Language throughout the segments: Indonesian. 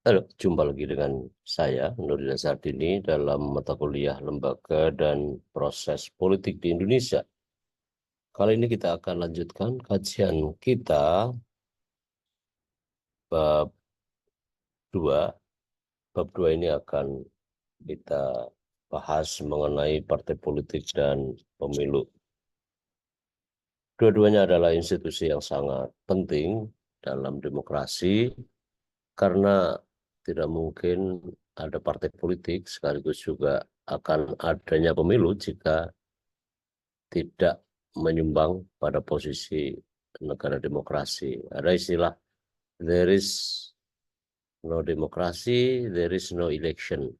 Halo, jumpa lagi dengan saya, Nurdin Sardini, dalam mata kuliah Lembaga dan Proses Politik di Indonesia. Kali ini kita akan lanjutkan kajian kita bab 2. Bab 2 ini akan kita bahas mengenai partai politik dan pemilu. Dua-duanya adalah institusi yang sangat penting dalam demokrasi karena tidak mungkin ada partai politik sekaligus juga akan adanya pemilu jika tidak menyumbang pada posisi negara demokrasi. Ada istilah there is no democracy, there is no election.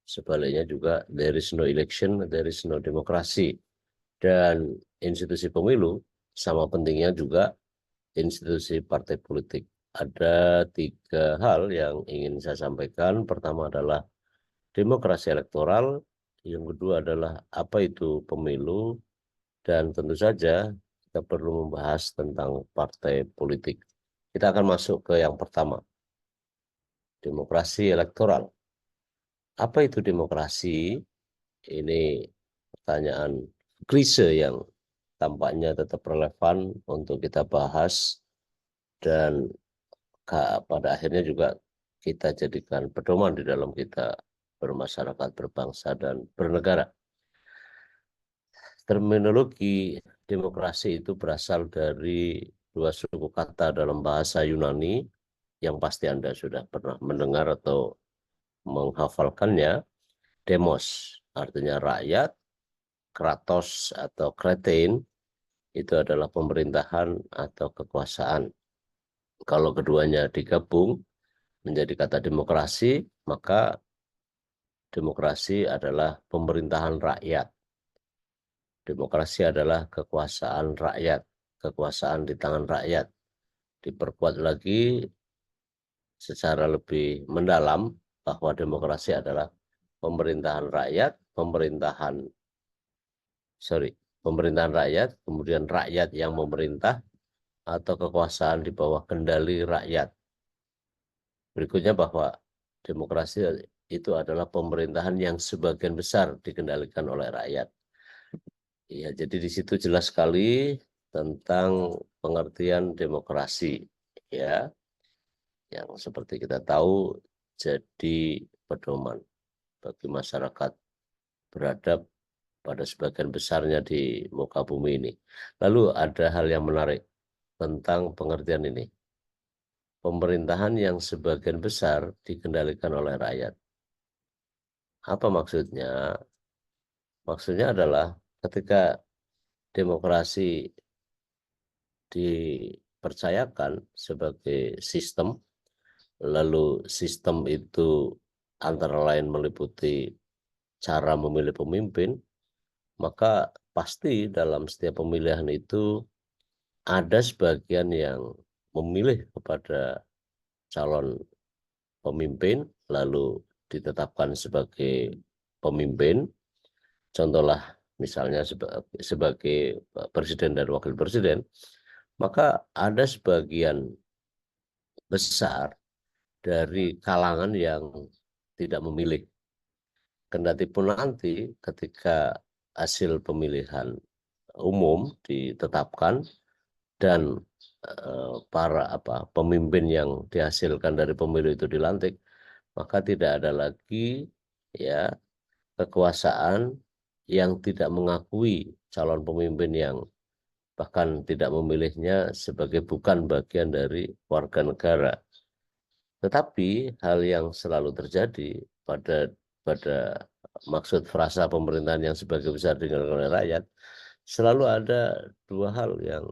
Sebaliknya juga there is no election, there is no democracy. Dan institusi pemilu sama pentingnya juga institusi partai politik. Ada tiga hal yang ingin saya sampaikan. Pertama adalah demokrasi elektoral, yang kedua adalah apa itu pemilu, dan tentu saja kita perlu membahas tentang partai politik. Kita akan masuk ke yang pertama, demokrasi elektoral. Apa itu demokrasi? Ini pertanyaan klise yang tampaknya tetap relevan untuk kita bahas dan pada akhirnya juga kita jadikan pedoman di dalam kita bermasyarakat, berbangsa, dan bernegara. Terminologi demokrasi itu berasal dari dua suku kata dalam bahasa Yunani yang pasti Anda sudah pernah mendengar atau menghafalkannya. Demos artinya rakyat, kratos atau kretein itu adalah pemerintahan atau kekuasaan. Kalau keduanya digabung menjadi kata demokrasi, maka demokrasi adalah pemerintahan rakyat. Demokrasi adalah kekuasaan rakyat, kekuasaan di tangan rakyat. Diperkuat lagi secara lebih mendalam bahwa demokrasi adalah pemerintahan rakyat, pemerintahan rakyat, kemudian rakyat yang memerintah atau kekuasaan di bawah kendali rakyat. Berikutnya bahwa demokrasi itu adalah pemerintahan yang sebagian besar dikendalikan oleh rakyat. Ya, jadi di situ jelas sekali tentang pengertian demokrasi, ya, yang seperti kita tahu jadi pedoman bagi masyarakat beradab pada sebagian besarnya di muka bumi ini. Lalu ada hal yang menarik tentang pengertian ini. Pemerintahan yang sebagian besar dikendalikan oleh rakyat. Apa maksudnya? Maksudnya adalah ketika demokrasi dipercayakan sebagai sistem, lalu sistem itu antara lain meliputi cara memilih pemimpin, maka pasti dalam setiap pemilihan itu ada sebagian yang memilih kepada calon pemimpin, lalu ditetapkan sebagai pemimpin. Contohlah misalnya sebagai presiden dan wakil presiden, maka ada sebagian besar dari kalangan yang tidak memilih. Kendati pun nanti ketika hasil pemilihan umum ditetapkan dan para pemimpin yang dihasilkan dari pemilu itu dilantik, maka tidak ada lagi ya kekuasaan yang tidak mengakui calon pemimpin yang bahkan tidak memilihnya sebagai bukan bagian dari warga negara. Tetapi hal yang selalu terjadi pada maksud frasa pemerintahan yang sebagai besar dikendalikan oleh rakyat, selalu ada dua hal yang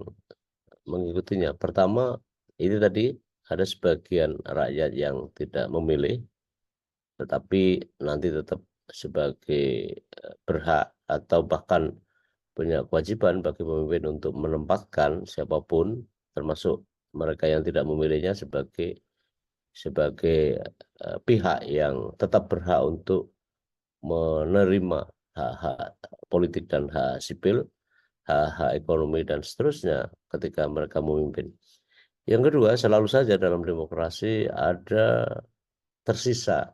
mengikutinya. Pertama, ini tadi ada sebagian rakyat yang tidak memilih, tetapi nanti tetap sebagai berhak atau bahkan punya kewajiban bagi pemimpin untuk menempatkan siapapun, termasuk mereka yang tidak memilihnya sebagai pihak yang tetap berhak untuk menerima hak-hak politik dan hak sipil, hak-hak ekonomi dan seterusnya ketika mereka memimpin. Yang kedua, selalu saja dalam demokrasi ada tersisa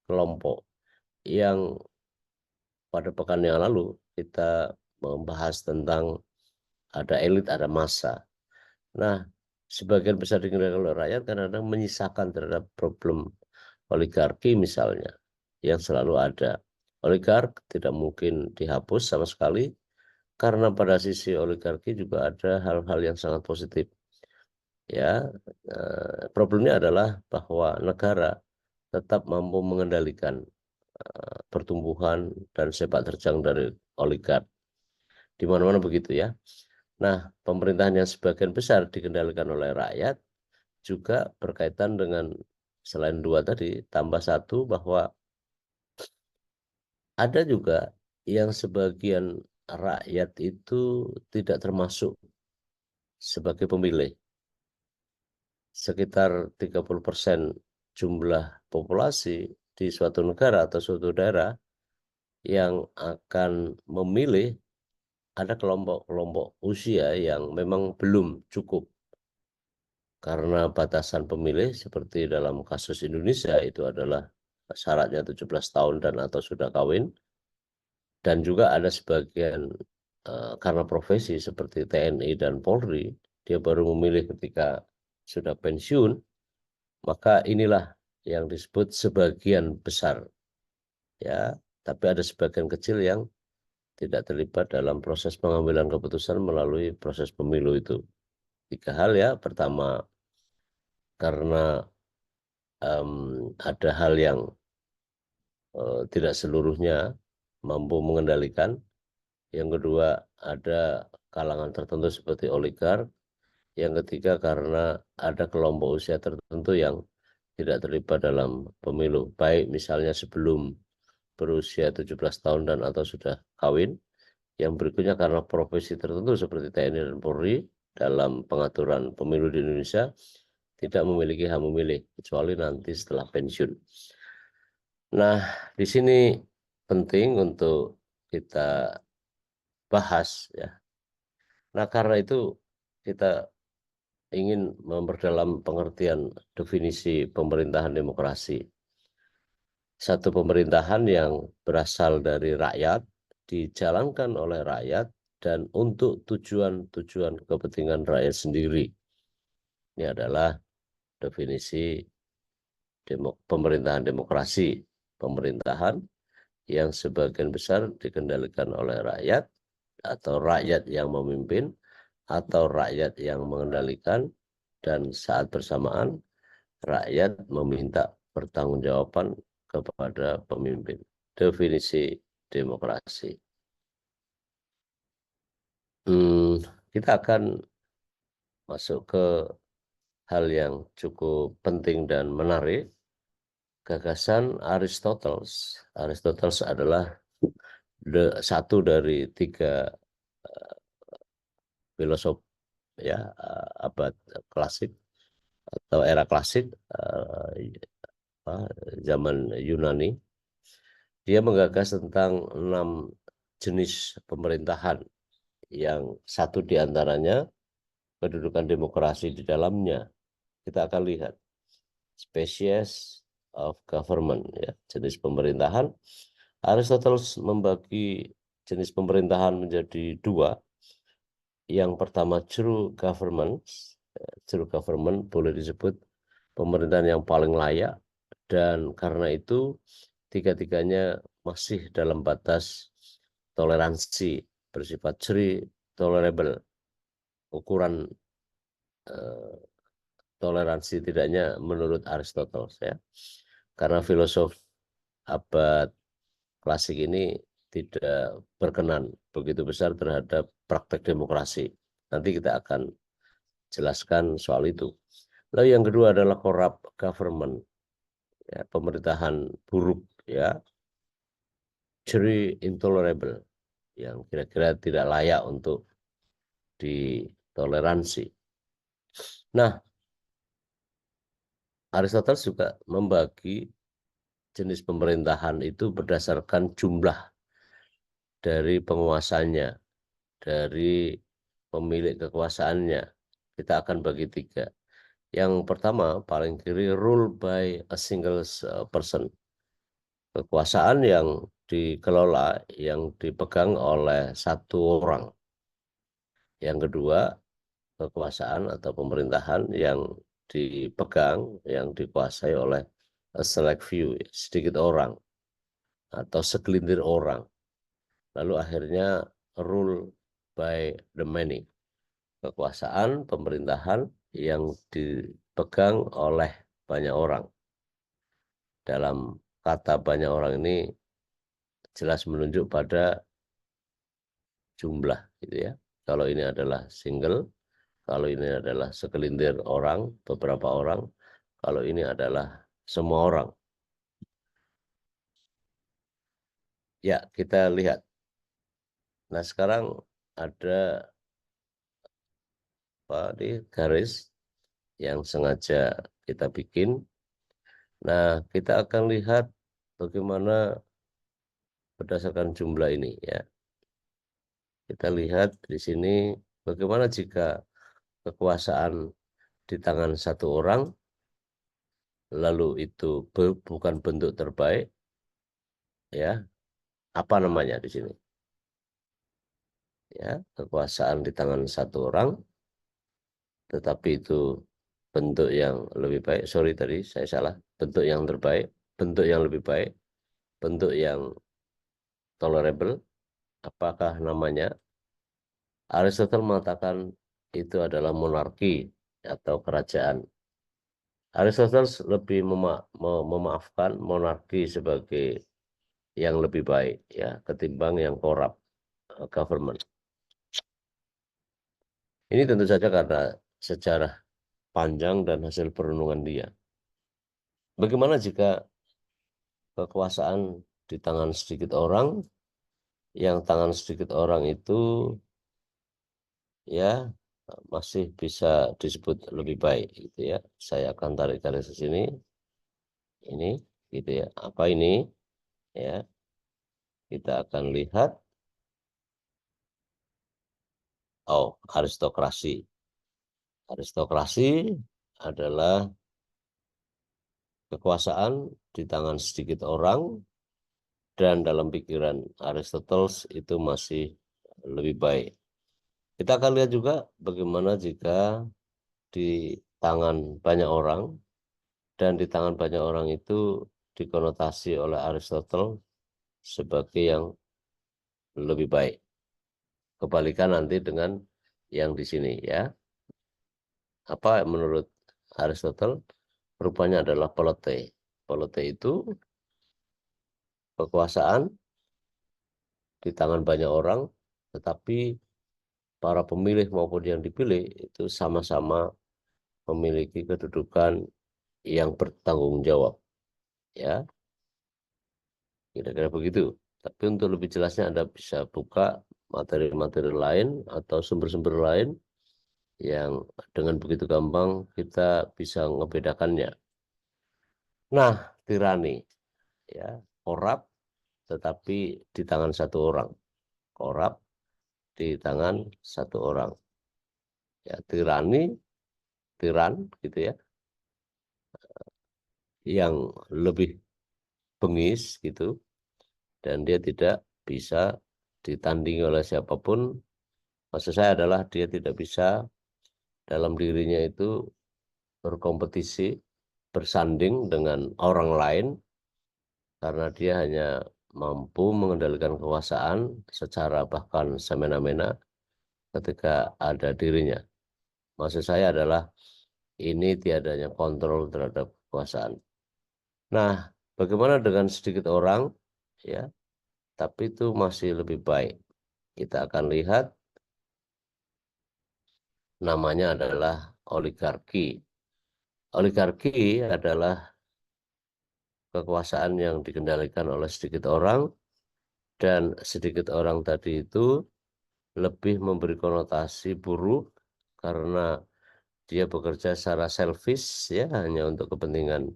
kelompok yang pada pekan yang lalu kita membahas tentang ada elit, ada massa. Nah, sebagian besar dikendalikan oleh rakyat kadang-kadang menyisakan terhadap problem oligarki misalnya yang selalu ada. Oligark tidak mungkin dihapus sama sekali karena pada sisi oligarki juga ada hal-hal yang sangat positif. Ya, problemnya adalah bahwa negara tetap mampu mengendalikan pertumbuhan dan sepak terjang dari oligark. Di mana-mana begitu ya. Nah, pemerintahan yang sebagian besar dikendalikan oleh rakyat juga berkaitan dengan selain dua tadi, tambah satu bahwa ada juga yang sebagian rakyat itu tidak termasuk sebagai pemilih. Sekitar 30% jumlah populasi di suatu negara atau suatu daerah yang akan memilih, ada kelompok-kelompok usia yang memang belum cukup karena batasan pemilih seperti dalam kasus Indonesia itu adalah syaratnya 17 tahun dan atau sudah kawin, dan juga ada sebagian karena profesi seperti TNI dan Polri dia baru memilih ketika sudah pensiun, maka inilah yang disebut sebagian besar ya, tapi ada sebagian kecil yang tidak terlibat dalam proses pengambilan keputusan melalui proses pemilu itu. Tiga hal ya, pertama karena ada hal yang tidak seluruhnya mampu mengendalikan. Yang kedua, ada kalangan tertentu seperti oligark. Yang ketiga, karena ada kelompok usia tertentu yang tidak terlibat dalam pemilu, baik misalnya sebelum berusia 17 tahun dan atau sudah kawin. Yang berikutnya karena profesi tertentu seperti TNI dan Polri dalam pengaturan pemilu di Indonesia tidak memiliki hak memilih kecuali nanti setelah pensiun. Nah, di sini penting untuk kita bahas ya. Nah, karena itu kita ingin memperdalam pengertian definisi pemerintahan demokrasi. Satu pemerintahan yang berasal dari rakyat, dijalankan oleh rakyat, dan untuk tujuan-tujuan kepentingan rakyat sendiri. Ini adalah definisi pemerintahan demokrasi. Pemerintahan yang sebagian besar dikendalikan oleh rakyat, atau rakyat yang memimpin, atau rakyat yang mengendalikan, dan saat bersamaan rakyat meminta pertanggungjawaban kepada pemimpin. Definisi demokrasi. Kita akan masuk ke hal yang cukup penting dan menarik. Gagasan Aristoteles. Aristoteles adalah satu dari tiga filosof ya abad klasik atau era klasik zaman Yunani. Dia menggagas tentang 6 jenis pemerintahan yang satu diantaranya kedudukan demokrasi di dalamnya. Kita akan lihat species of government ya, jenis pemerintahan. Aristoteles membagi jenis pemerintahan menjadi dua. Yang pertama true government. True government boleh disebut pemerintahan yang paling layak, dan karena itu tiga-tiganya masih dalam batas toleransi, bersifat free tolerable. Ukuran toleransi tidaknya menurut Aristoteles ya. Karena filosof abad klasik ini tidak berkenan begitu besar terhadap praktek demokrasi. Nanti kita akan jelaskan soal itu. Lalu yang kedua adalah corrupt government, ya, pemerintahan buruk ya, very intolerable, yang kira-kira tidak layak untuk ditoleransi. Nah, Aristoteles juga membagi jenis pemerintahan itu berdasarkan jumlah dari penguasanya, dari pemilik kekuasaannya. Kita akan bagi tiga. Yang pertama, paling kiri, rule by a single person. Kekuasaan yang dikelola, yang dipegang oleh satu orang. Yang kedua, kekuasaan atau pemerintahan yang dipegang, yang dikuasai oleh a select few, sedikit orang atau segelintir orang. Lalu akhirnya rule by the many. Kekuasaan pemerintahan yang dipegang oleh banyak orang. Dalam kata banyak orang ini jelas menunjuk pada jumlah gitu ya. Kalau ini adalah single, kalau ini adalah segelintir orang, beberapa orang, kalau ini adalah semua orang. Ya, kita lihat. Nah, sekarang ada di garis yang sengaja kita bikin. Nah, kita akan lihat bagaimana berdasarkan jumlah ini ya. Kita lihat di sini bagaimana jika kekuasaan di tangan satu orang, lalu itu bukan bentuk terbaik, ya. Apa namanya di sini? Ya, kekuasaan di tangan satu orang, tetapi itu bentuk yang lebih baik. Sorry tadi saya salah. Bentuk yang terbaik, bentuk yang lebih baik, bentuk yang tolerable. Apakah namanya? Aristotle mengatakan itu adalah monarki atau kerajaan. Aristoteles lebih memaafkan monarki sebagai yang lebih baik ya ketimbang yang korup government. Ini tentu saja karena sejarah panjang dan hasil perenungan dia. Bagaimana jika kekuasaan di tangan sedikit orang, yang tangan sedikit orang itu ya masih bisa disebut lebih baik gitu ya. Saya akan tarik garis ke sini. Ini gitu ya. Apa ini? Ya, kita akan lihat. Oh, aristokrasi. Aristokrasi adalah kekuasaan di tangan sedikit orang, dan dalam pikiran Aristoteles itu masih lebih baik. Kita akan lihat juga bagaimana jika di tangan banyak orang, dan di tangan banyak orang itu dikonotasi oleh Aristoteles sebagai yang lebih baik. Kebalikan nanti dengan yang di sini ya. Apa menurut Aristoteles? Rupanya adalah polite. Polite itu kekuasaan di tangan banyak orang, tetapi para pemilih maupun yang dipilih itu sama-sama memiliki kedudukan yang bertanggung jawab. Ya, kira-kira begitu. Tapi untuk lebih jelasnya Anda bisa buka materi-materi lain atau sumber-sumber lain yang dengan begitu gampang kita bisa ngebedakannya. Nah, tirani, ya, korup tetapi di tangan satu orang. Korup di tangan satu orang. Ya, tirani, tiran gitu ya, yang lebih bengis gitu, dan dia tidak bisa ditandingi oleh siapapun. Maksud saya adalah dia tidak bisa dalam dirinya itu berkompetisi, bersanding dengan orang lain, karena dia hanya mampu mengendalikan kekuasaan secara bahkan semena-mena ketika ada dirinya. Maksud saya adalah ini tiadanya kontrol terhadap kekuasaan. Nah, bagaimana dengan sedikit orang, ya, tapi itu masih lebih baik. Kita akan lihat namanya adalah oligarki. Oligarki adalah kekuasaan yang dikendalikan oleh sedikit orang, dan sedikit orang tadi itu lebih memberi konotasi buruk karena dia bekerja secara selfish ya, hanya untuk kepentingan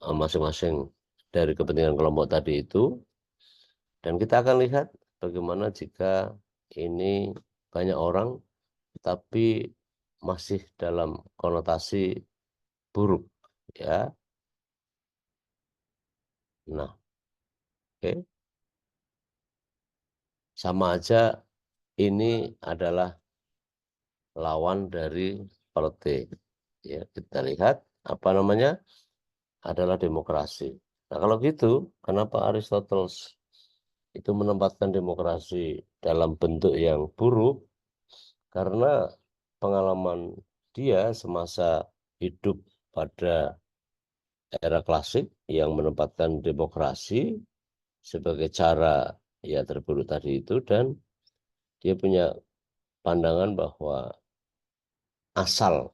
masing-masing dari kepentingan kelompok tadi itu. Dan kita akan lihat bagaimana jika ini banyak orang tapi masih dalam konotasi buruk, ya. Nah, oke. Sama aja ini adalah lawan dari politik. Ya, kita lihat apa namanya adalah demokrasi. Nah, kalau gitu, kenapa Aristoteles itu menempatkan demokrasi dalam bentuk yang buruk? Karena pengalaman dia semasa hidup pada era klasik yang menempatkan demokrasi sebagai cara ya terburuk tadi itu, dan dia punya pandangan bahwa asal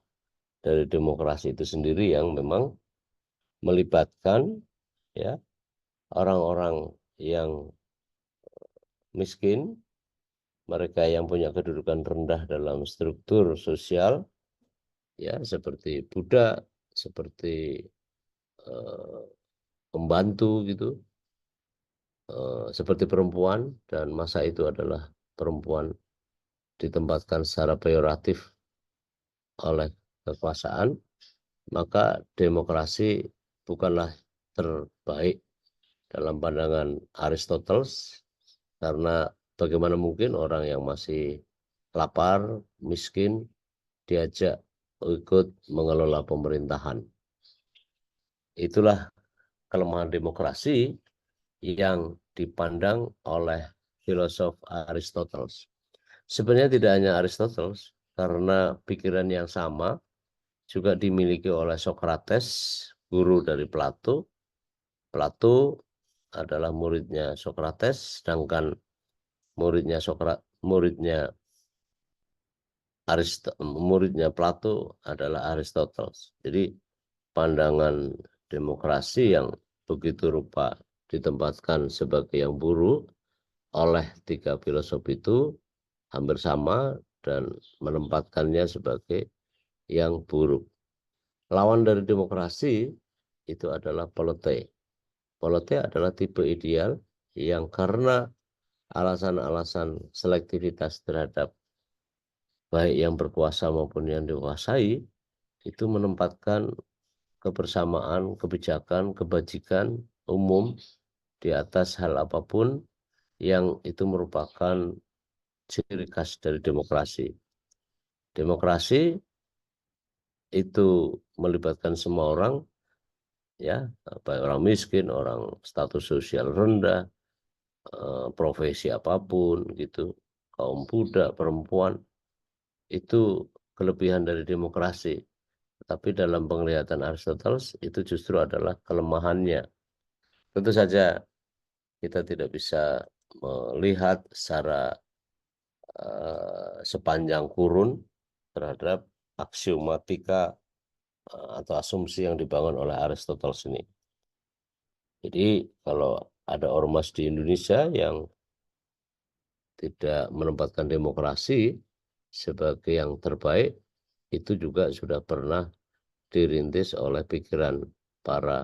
dari demokrasi itu sendiri yang memang melibatkan ya orang-orang yang miskin, mereka yang punya kedudukan rendah dalam struktur sosial, ya seperti budak, seperti eh, pembantu gitu, seperti perempuan, dan masa itu adalah perempuan ditempatkan secara peyoratif oleh kekuasaan, maka demokrasi bukanlah terbaik dalam pandangan Aristoteles, karena bagaimana mungkin orang yang masih lapar, miskin, diajak ikut mengelola pemerintahan. Itulah kelemahan demokrasi yang dipandang oleh filosof Aristoteles. Sebenarnya tidak hanya Aristoteles, karena pikiran yang sama juga dimiliki oleh Socrates, guru dari Plato. Plato adalah muridnya Socrates, sedangkan muridnya muridnya Plato adalah Aristoteles. Jadi pandangan demokrasi yang begitu rupa ditempatkan sebagai yang buruk oleh tiga filosof itu hampir sama dan menempatkannya sebagai yang buruk. Lawan dari demokrasi itu adalah politik. Politik adalah tipe ideal yang karena alasan-alasan selektivitas terhadap baik yang berkuasa maupun yang dikuasai, itu menempatkan kebersamaan, kebijakan, kebajikan umum di atas hal apapun yang itu merupakan ciri khas dari demokrasi. Demokrasi itu melibatkan semua orang, ya, baik orang miskin, orang status sosial rendah, profesi apapun gitu, kaum budak, perempuan, itu kelebihan dari demokrasi. Tapi dalam penglihatan Aristoteles itu justru adalah kelemahannya. Tentu saja kita tidak bisa melihat secara sepanjang kurun terhadap aksiomatika atau asumsi yang dibangun oleh Aristoteles ini. Jadi kalau ada ormas di Indonesia yang tidak menempatkan demokrasi sebagai yang terbaik, itu juga sudah pernah dirintis oleh pikiran para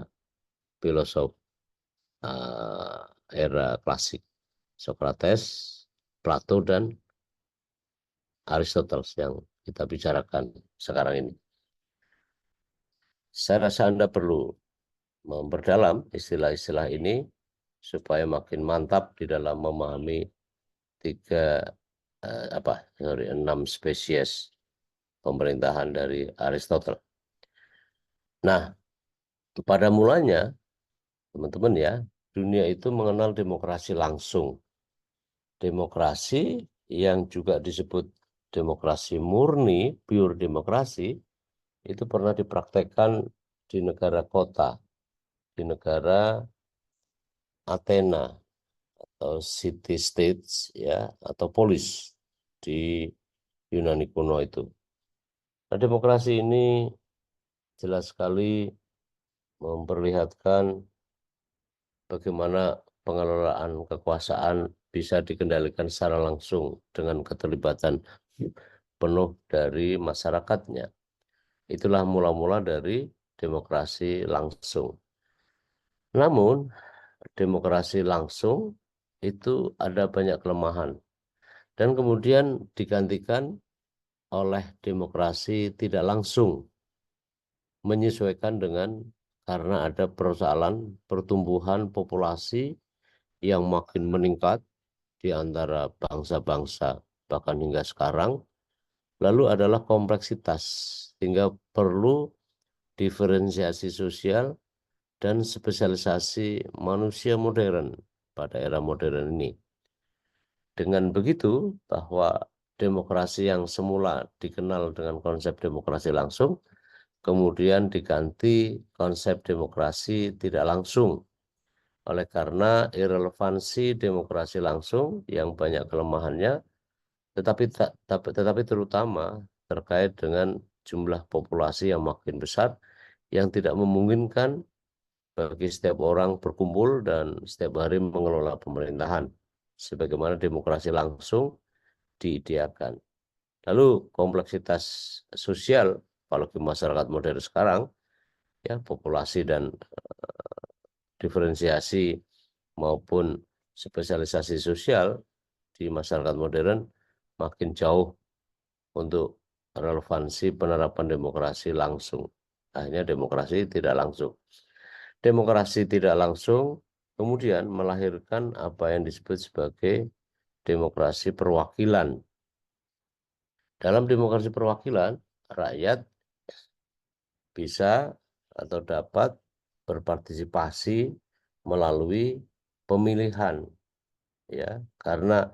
filosof era klasik, Socrates, Plato, dan Aristoteles yang kita bicarakan sekarang ini. Saya rasa Anda perlu memperdalam istilah-istilah ini supaya makin mantap di dalam memahami enam spesies pemerintahan dari Aristoteles. Nah, pada mulanya, teman-teman ya, dunia itu mengenal demokrasi langsung. Demokrasi yang juga disebut demokrasi murni, pure demokrasi, itu pernah dipraktekkan di negara kota, di negara Athena, atau city states, ya, atau polis di Yunani kuno itu. Nah, demokrasi ini jelas sekali memperlihatkan bagaimana pengelolaan kekuasaan bisa dikendalikan secara langsung dengan keterlibatan penuh dari masyarakatnya. Itulah mula-mula dari demokrasi langsung. Namun, demokrasi langsung itu ada banyak kelemahan dan kemudian digantikan oleh demokrasi tidak langsung, menyesuaikan dengan karena ada persoalan pertumbuhan populasi yang makin meningkat di antara bangsa-bangsa bahkan hingga sekarang. Lalu adalah kompleksitas, sehingga perlu diferensiasi sosial dan spesialisasi manusia modern pada era modern ini. Dengan begitu, bahwa demokrasi yang semula dikenal dengan konsep demokrasi langsung, kemudian diganti konsep demokrasi tidak langsung. Oleh karena irrelevansi demokrasi langsung yang banyak kelemahannya, tetapi terutama terkait dengan jumlah populasi yang makin besar yang tidak memungkinkan bagi setiap orang berkumpul dan setiap hari mengelola pemerintahan sebagaimana demokrasi langsung diideakan. Lalu kompleksitas sosial apalagi masyarakat modern sekarang, ya, populasi dan diferensiasi maupun spesialisasi sosial di masyarakat modern makin jauh untuk relevansi penerapan demokrasi langsung. Akhirnya demokrasi tidak langsung. Demokrasi tidak langsung kemudian melahirkan apa yang disebut sebagai demokrasi perwakilan. Dalam demokrasi perwakilan, rakyat bisa atau dapat berpartisipasi melalui pemilihan, ya, karena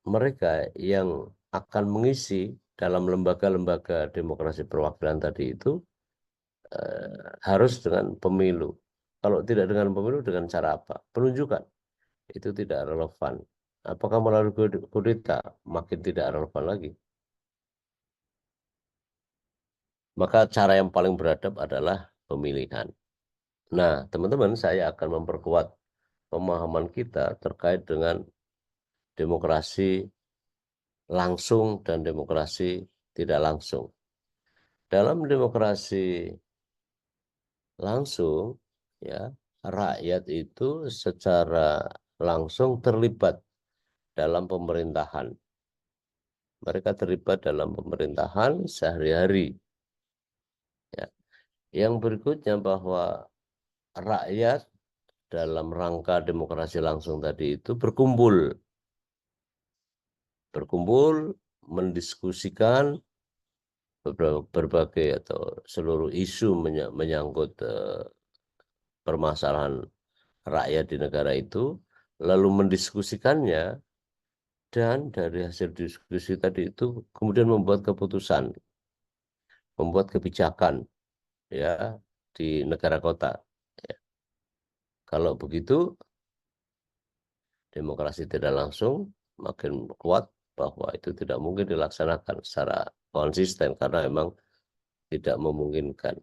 mereka yang akan mengisi dalam lembaga-lembaga demokrasi perwakilan tadi itu harus dengan pemilu. Kalau tidak dengan pemilu, dengan cara apa? Penunjukan. Itu tidak relevan. Apakah melalui kudeta? Makin tidak relevan lagi. Maka cara yang paling beradab adalah pemilihan. Nah, teman-teman, saya akan memperkuat pemahaman kita terkait dengan demokrasi langsung dan demokrasi tidak langsung. Dalam demokrasi langsung, ya, rakyat itu secara langsung terlibat dalam pemerintahan. Mereka terlibat dalam pemerintahan sehari-hari. Ya. Yang berikutnya bahwa rakyat dalam rangka demokrasi langsung tadi itu berkumpul mendiskusikan berbagai atau seluruh isu menyangkut permasalahan rakyat di negara itu, lalu mendiskusikannya, dan dari hasil diskusi tadi itu kemudian membuat keputusan, membuat kebijakan, ya, di negara kota. Ya. Kalau begitu, demokrasi tidak langsung makin kuat bahwa itu tidak mungkin dilaksanakan secara konsisten karena memang tidak memungkinkan.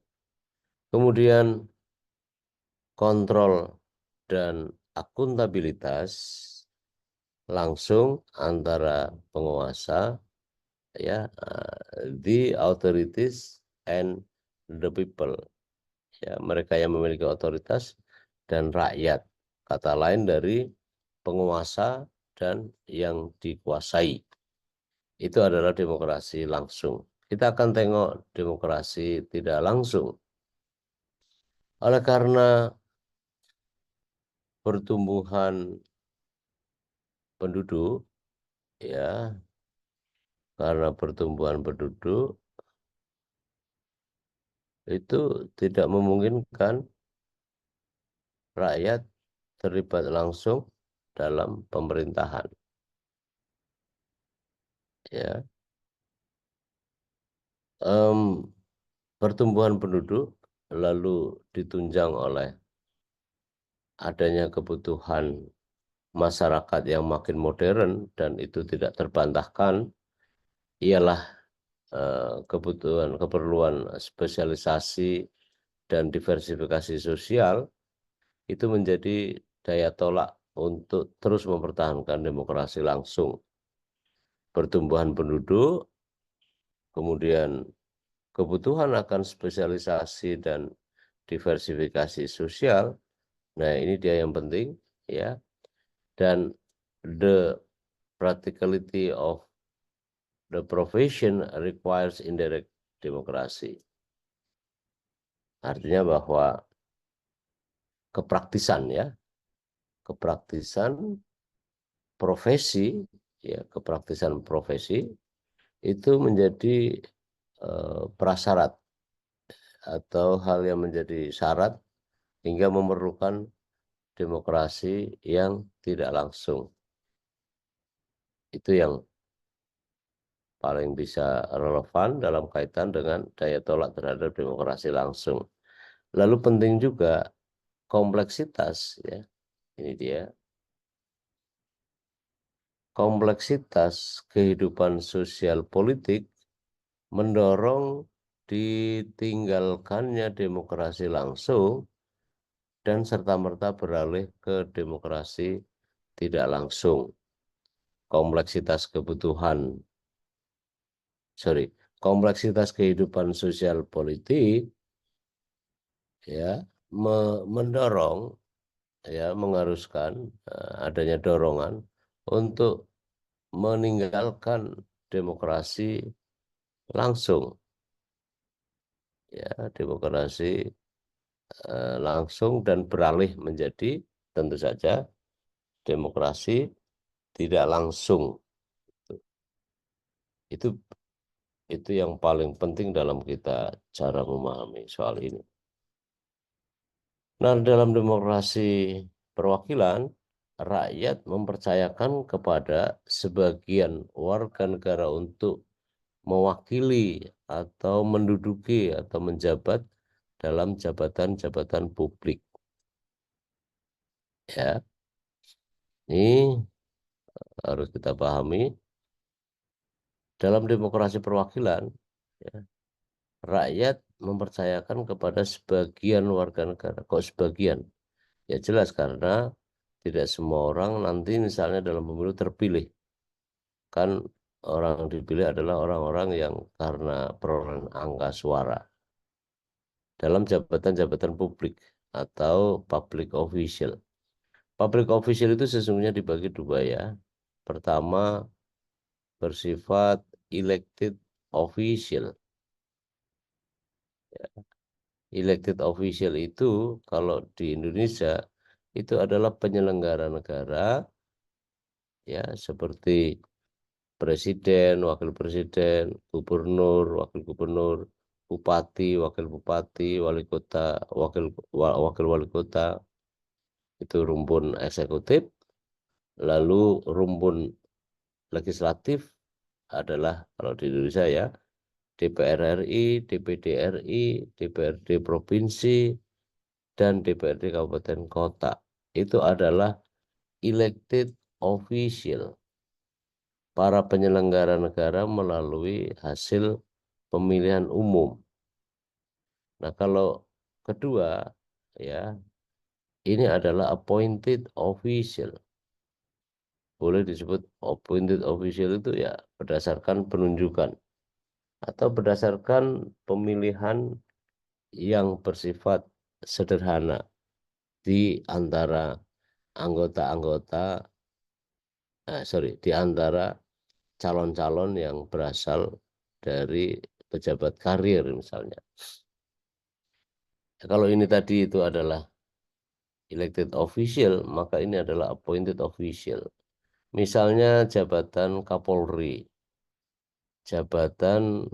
Kemudian kontrol dan akuntabilitas langsung antara penguasa, ya, the authorities and the people, ya, mereka yang memiliki otoritas dan rakyat, kata lain dari penguasa dan yang dikuasai. Itu adalah demokrasi langsung. Kita akan tengok demokrasi tidak langsung. Oleh karena pertumbuhan penduduk, ya, karena pertumbuhan penduduk itu tidak memungkinkan rakyat terlibat langsung dalam pemerintahan, ya. Pertumbuhan penduduk lalu ditunjang oleh adanya kebutuhan masyarakat yang makin modern dan itu tidak terbantahkan, ialah keperluan spesialisasi dan diversifikasi sosial itu menjadi daya tolak untuk terus mempertahankan demokrasi langsung. Pertumbuhan penduduk, kemudian kebutuhan akan spesialisasi dan diversifikasi sosial. Nah, ini dia yang penting, ya. Dan the practicality of the profession requires indirect democracy. Artinya bahwa kepraktisan kepraktisan profesi itu menjadi prasyarat atau hal yang menjadi syarat hingga memerlukan demokrasi yang tidak langsung. Itu yang paling bisa relevan dalam kaitan dengan daya tolak terhadap demokrasi langsung. Lalu penting juga kompleksitas, ya. Ini dia. Kompleksitas kehidupan sosial politik mendorong ditinggalkannya demokrasi langsung dan serta-merta beralih ke demokrasi tidak langsung. Kompleksitas kehidupan sosial politik ya mendorong, ya mengharuskan adanya dorongan untuk meninggalkan demokrasi langsung, ya demokrasi langsung dan beralih menjadi tentu saja demokrasi tidak langsung. Itu yang paling penting dalam kita cara memahami soal ini. Nah, dalam demokrasi perwakilan, rakyat mempercayakan kepada sebagian warga negara untuk mewakili atau menduduki atau menjabat dalam jabatan-jabatan publik. Ya, ini harus kita pahami. Dalam demokrasi perwakilan, ya, rakyat mempercayakan kepada sebagian warga negara. Kok sebagian? Ya jelas karena tidak semua orang nanti misalnya dalam pemilu terpilih. Kan orang yang dipilih adalah orang-orang yang karena perolehan angka suara. Dalam jabatan-jabatan publik atau public official. Public official itu sesungguhnya dibagi dua ya. Pertama bersifat elected official. Elected official itu kalau di Indonesia itu adalah penyelenggara negara ya seperti presiden, wakil presiden, gubernur, wakil gubernur, bupati, wakil bupati, wali kota, wakil wali kota. Itu rumpun eksekutif. Lalu rumpun legislatif adalah kalau di Indonesia ya DPR RI, DPD RI, DPRD provinsi, dan DPRD kabupaten kota. Itu adalah elected official. Para penyelenggara negara melalui hasil pemilihan umum. Nah, kalau kedua ya ini adalah appointed official. Boleh disebut appointed official itu ya berdasarkan penunjukan atau berdasarkan pemilihan yang bersifat sederhana di antara di antara calon-calon yang berasal dari pejabat karir misalnya. Kalau ini tadi itu adalah elected official, maka ini adalah appointed official. Misalnya jabatan Kapolri, jabatan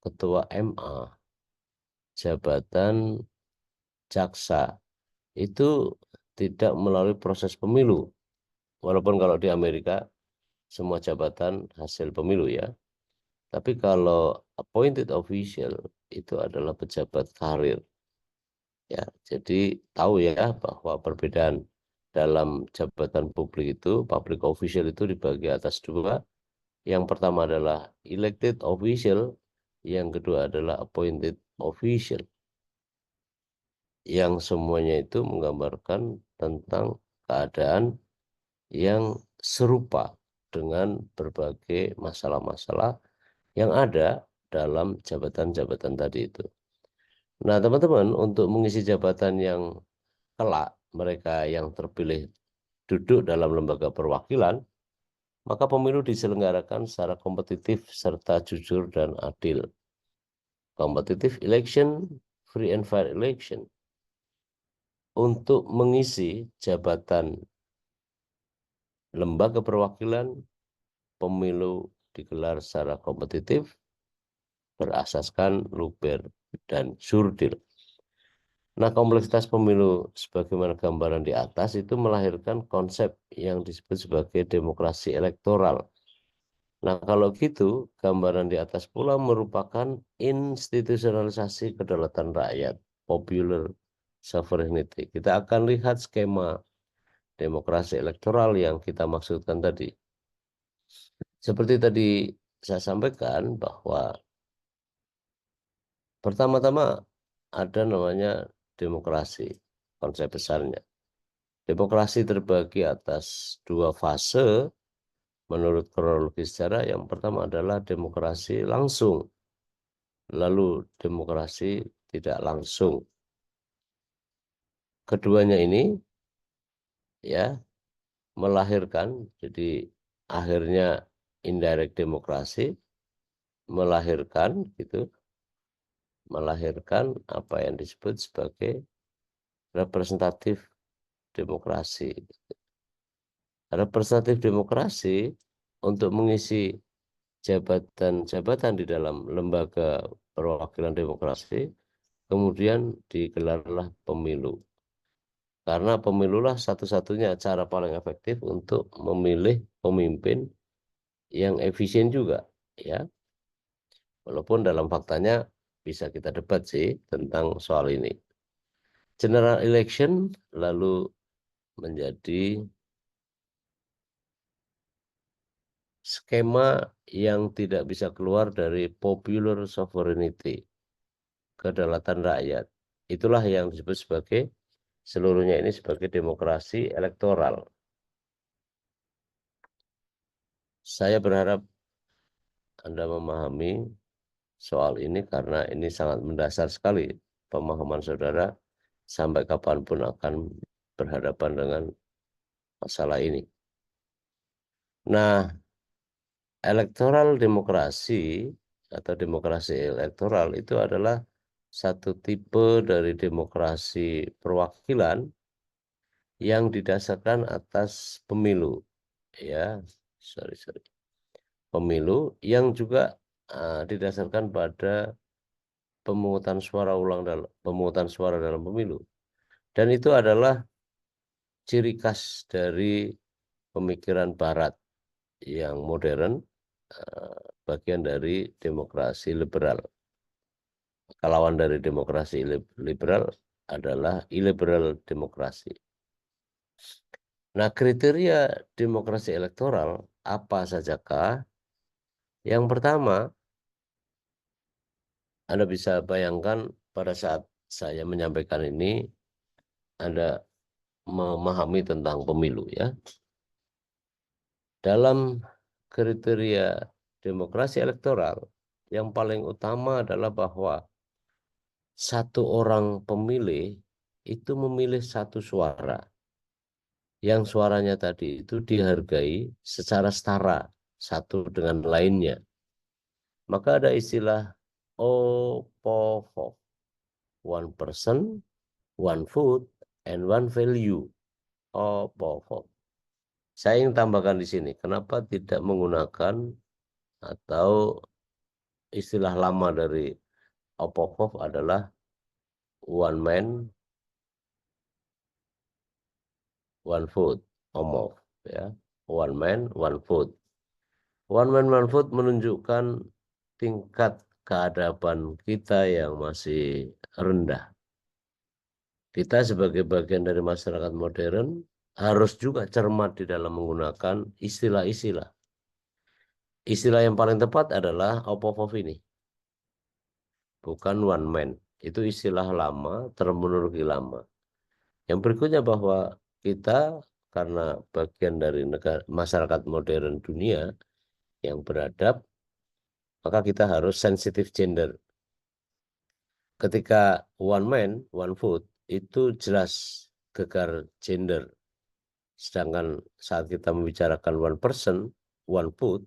Ketua MA, jabatan jaksa, itu tidak melalui proses pemilu. Walaupun kalau di Amerika semua jabatan hasil pemilu ya. Tapi kalau appointed official itu adalah pejabat karir. Ya, jadi tahu ya bahwa perbedaan dalam jabatan publik itu, public official itu dibagi atas dua. Yang pertama adalah elected official, yang kedua adalah appointed official. Yang semuanya itu menggambarkan tentang keadaan yang serupa dengan berbagai masalah-masalah yang ada dalam jabatan-jabatan tadi itu. Nah, teman-teman, untuk mengisi jabatan yang kelak mereka yang terpilih duduk dalam lembaga perwakilan, maka pemilu diselenggarakan secara kompetitif serta jujur dan adil. Competitive election, free and fair election. Untuk mengisi jabatan lembaga perwakilan, pemilu digelar secara kompetitif, berasaskan luber dan jurdil. Nah, kompleksitas pemilu sebagaimana gambaran di atas itu melahirkan konsep yang disebut sebagai demokrasi elektoral. Nah, kalau gitu, gambaran di atas pula merupakan institusionalisasi kedaulatan rakyat, popular sovereignty. Kita akan lihat skema demokrasi elektoral yang kita maksudkan tadi. Seperti tadi saya sampaikan bahwa pertama-tama ada namanya demokrasi, konsep besarnya. Demokrasi terbagi atas dua fase menurut kronologi sejarah. Yang pertama adalah demokrasi langsung, lalu demokrasi tidak langsung. Keduanya ini ya melahirkan, jadi akhirnya indirect demokrasi melahirkan apa yang disebut sebagai representatif demokrasi. Representatif demokrasi untuk mengisi jabatan-jabatan di dalam lembaga perwakilan demokrasi, kemudian digelarlah pemilu. Karena pemilulah satu-satunya cara paling efektif untuk memilih pemimpin yang efisien juga, ya. Walaupun dalam faktanya bisa kita debat sih tentang soal ini. General election lalu menjadi skema yang tidak bisa keluar dari popular sovereignty, kedaulatan rakyat. Itulah yang disebut sebagai seluruhnya ini sebagai demokrasi elektoral. Saya berharap Anda memahami soal ini karena ini sangat mendasar sekali pemahaman saudara sampai kapanpun akan berhadapan dengan masalah ini. Nah, elektoral demokrasi atau demokrasi elektoral itu adalah satu tipe dari demokrasi perwakilan yang didasarkan atas pemilu, ya, pemilu yang juga didasarkan pada pemungutan suara dalam pemilu, dan itu adalah ciri khas dari pemikiran Barat yang modern, bagian dari demokrasi liberal. Lawan dari demokrasi liberal adalah iliberal demokrasi. Nah, kriteria demokrasi elektoral apa sajakah? Yang pertama, Anda bisa bayangkan pada saat saya menyampaikan ini, Anda memahami tentang pemilu, ya. Dalam kriteria demokrasi elektoral, yang paling utama adalah bahwa satu orang pemilih itu memilih satu suara, yang suaranya tadi itu dihargai secara setara satu dengan lainnya. Maka ada istilah OPOVO, one person, one vote, and one value. OPOVO. Saya ingin tambahkan di sini, kenapa tidak menggunakan atau istilah lama dari OPOVO adalah one man, one vote, OMOV, ya. One man, one vote. One man, one vote menunjukkan tingkat keadaban kita yang masih rendah. Kita sebagai bagian dari masyarakat modern harus juga cermat di dalam menggunakan istilah-istilah. Istilah yang paling tepat adalah OPOVO ini, bukan one man. Itu istilah lama, terminologi lama. Yang berikutnya bahwa kita karena bagian dari masyarakat modern dunia yang beradab, maka kita harus sensitif gender. Ketika one man, one vote, itu jelas gegar gender. Sedangkan saat kita membicarakan one person, one vote,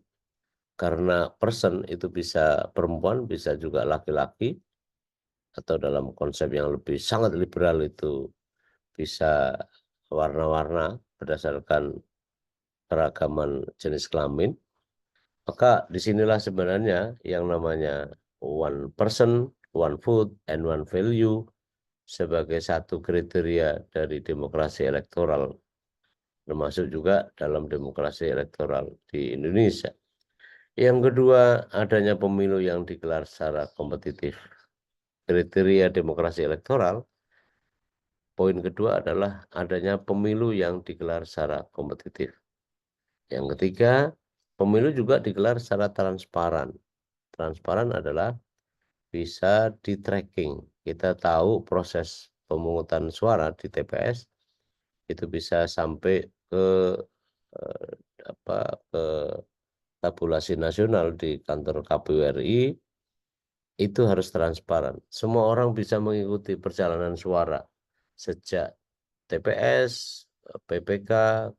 karena person itu bisa perempuan, bisa juga laki-laki, atau dalam konsep yang lebih sangat liberal itu bisa warna-warna berdasarkan keragaman jenis kelamin. Maka disinilah sebenarnya yang namanya one person, one vote, and one value sebagai satu kriteria dari demokrasi elektoral, termasuk juga dalam demokrasi elektoral di Indonesia. Yang kedua, adanya pemilu yang digelar secara kompetitif. Kriteria demokrasi elektoral, poin kedua adalah adanya pemilu yang digelar secara kompetitif. Yang ketiga, pemilu juga digelar secara transparan. Transparan adalah bisa di-tracking. Kita tahu proses pemungutan suara di TPS itu bisa sampai ke eh, ke tabulasi nasional di kantor KPU RI, itu harus transparan. Semua orang bisa mengikuti perjalanan suara sejak TPS, PPK,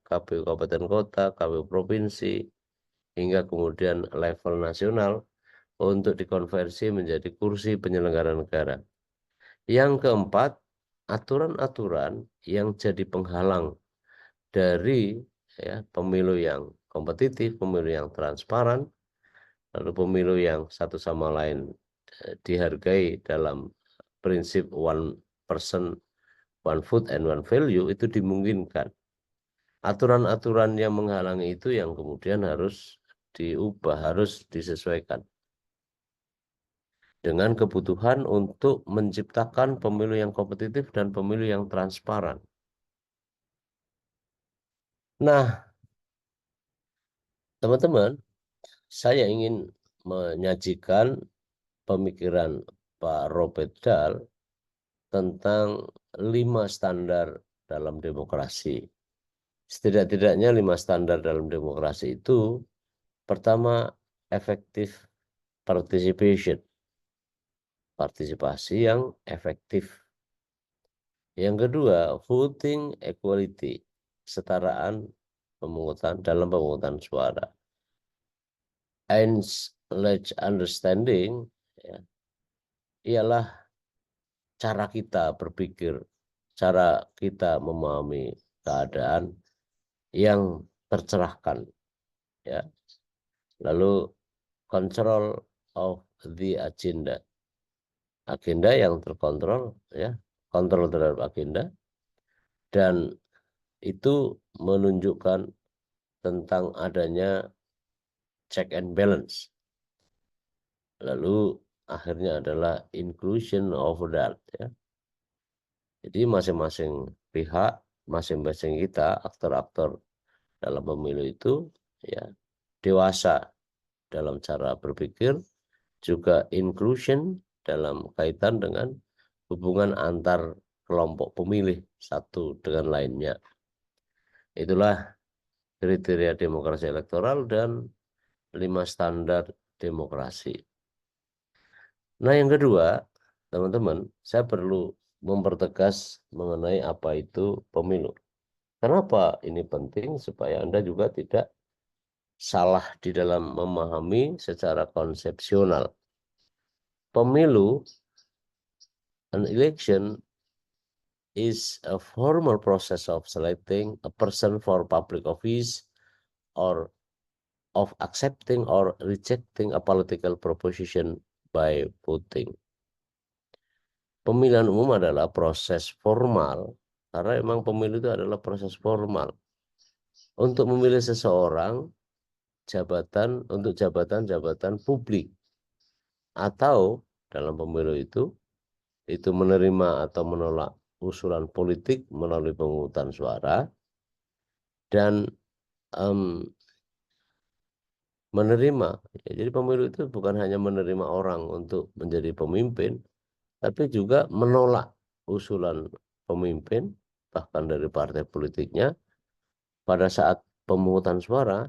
KPU Kabupaten Kota, KPU Provinsi, hingga kemudian level nasional untuk dikonversi menjadi kursi penyelenggara negara. Yang keempat, aturan-aturan yang jadi penghalang dari pemilu yang kompetitif, pemilu yang transparan, lalu pemilu yang satu sama lain dihargai dalam prinsip one person, one vote, and one value itu dimungkinkan. Aturan-aturan yang menghalangi itu yang kemudian harus diubah, harus disesuaikan dengan kebutuhan untuk menciptakan pemilu yang kompetitif dan pemilu yang transparan. Nah, teman-teman, saya ingin menyajikan pemikiran Pak Robert Dahl tentang 5 standar dalam demokrasi. Setidak-tidaknya 5 standar dalam demokrasi itu, pertama, effective participation, partisipasi yang efektif. Yang kedua, voting equality, kesetaraan dalam pemungutan suara. And understanding ialah cara kita berpikir, cara kita memahami keadaan yang tercerahkan, ya. Lalu control of the agenda, agenda yang terkontrol, ya, kontrol terhadap agenda, dan itu menunjukkan tentang adanya check and balance. Lalu akhirnya adalah inclusion of that, ya. Jadi masing-masing pihak, masing-masing kita, aktor-aktor dalam pemilu itu, ya, dewasa dalam cara berpikir, juga inclusion dalam kaitan dengan hubungan antar kelompok pemilih satu dengan lainnya. Itulah kriteria demokrasi elektoral dan 5 standar demokrasi. Nah, yang kedua, teman-teman, saya perlu mempertegas mengenai apa itu pemilu. Kenapa ini penting? Supaya Anda juga tidak salah di dalam memahami secara konsepsional. Pemilu, an election, is a formal process of selecting a person for public office or of accepting or rejecting a political proposition by voting. Pemilihan umum adalah proses formal, karena memang pemilu itu adalah proses formal untuk memilih seseorang untuk jabatan-jabatan publik, atau dalam pemilu itu menerima atau menolak usulan politik melalui pemungutan suara, dan menerima. Jadi pemilu itu bukan hanya menerima orang untuk menjadi pemimpin, tapi juga menolak usulan pemimpin, bahkan dari partai politiknya. Pada saat pemungutan suara,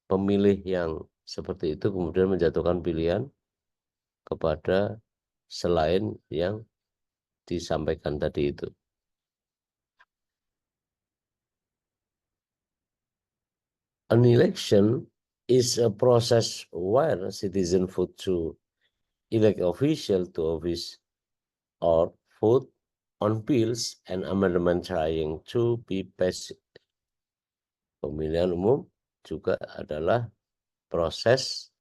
pemilih yang seperti itu kemudian menjatuhkan pilihan kepada selain yang disampaikan tadi itu. An election is a process where citizen vote to elect official to office or vote on bills and amendment trying to be passed. Pemilihan umum juga adalah proses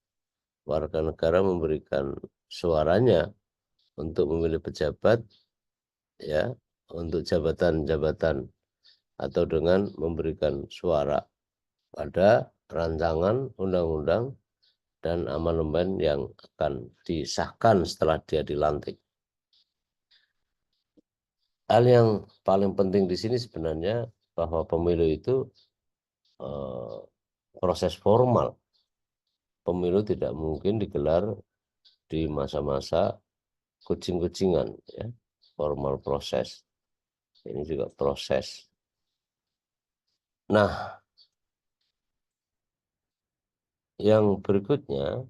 warga negara memberikan suaranya untuk memilih pejabat, ya, untuk jabatan-jabatan, atau dengan memberikan suara pada rancangan undang-undang dan amandemen yang akan disahkan setelah dia dilantik. Hal yang paling penting di sini sebenarnya bahwa pemilu itu proses formal. Pemilu tidak mungkin digelar di masa-masa kucing-kucingan, ya. Formal proses. Ini juga proses. Nah, yang berikutnya,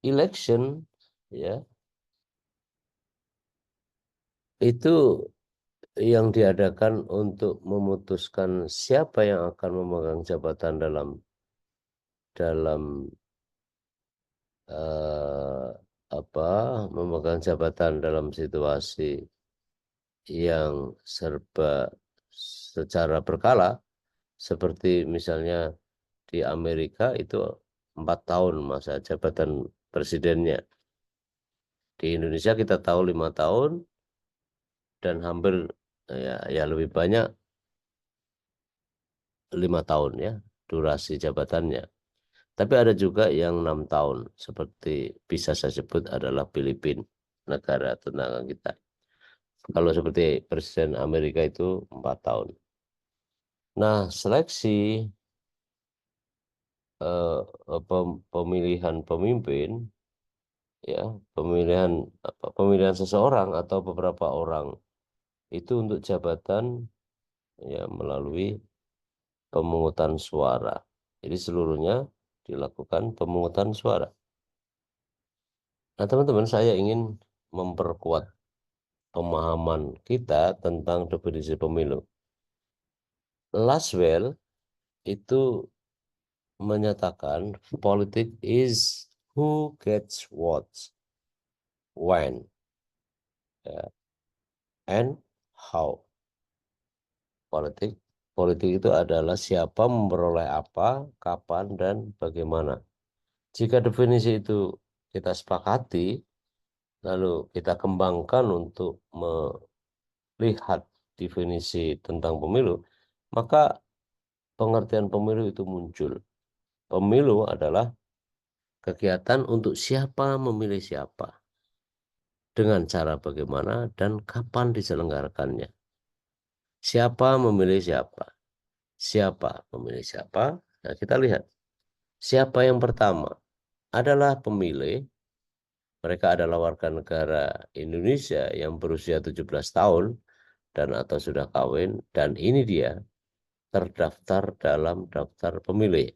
election, ya, itu yang diadakan untuk memutuskan siapa yang akan memegang jabatan dalam memegang jabatan dalam situasi yang serba secara berkala, seperti misalnya di Amerika itu 4 tahun masa jabatan presidennya. Di Indonesia kita tahu 5 tahun dan hampir ya lebih banyak 5 tahun, ya, durasi jabatannya. Tapi ada juga yang 6 tahun, seperti bisa saya sebut adalah Filipina, negara tetangga kita. Kalau seperti Presiden Amerika itu 4 tahun. Nah, seleksi pemilihan pemimpin, ya, pemilihan seseorang atau beberapa orang itu untuk jabatan, ya, melalui pemungutan suara. Jadi seluruhnya dilakukan pemungutan suara. Nah, teman-teman, saya ingin memperkuat pemahaman kita tentang definisi pemilu. Laswell itu menyatakan politik is who gets what, when, ya, and how. Politik itu adalah siapa memperoleh apa, kapan, dan bagaimana. Jika definisi itu kita sepakati, lalu kita kembangkan untuk melihat definisi tentang pemilu, maka pengertian pemilu itu muncul. Pemilu adalah kegiatan untuk siapa memilih siapa, dengan cara bagaimana dan kapan diselenggarakannya. Siapa memilih siapa? Siapa memilih siapa? Nah, kita lihat. Siapa yang pertama? Adalah pemilih. Mereka adalah warga negara Indonesia yang berusia 17 tahun dan atau sudah kawin, dan ini dia terdaftar dalam daftar pemilih.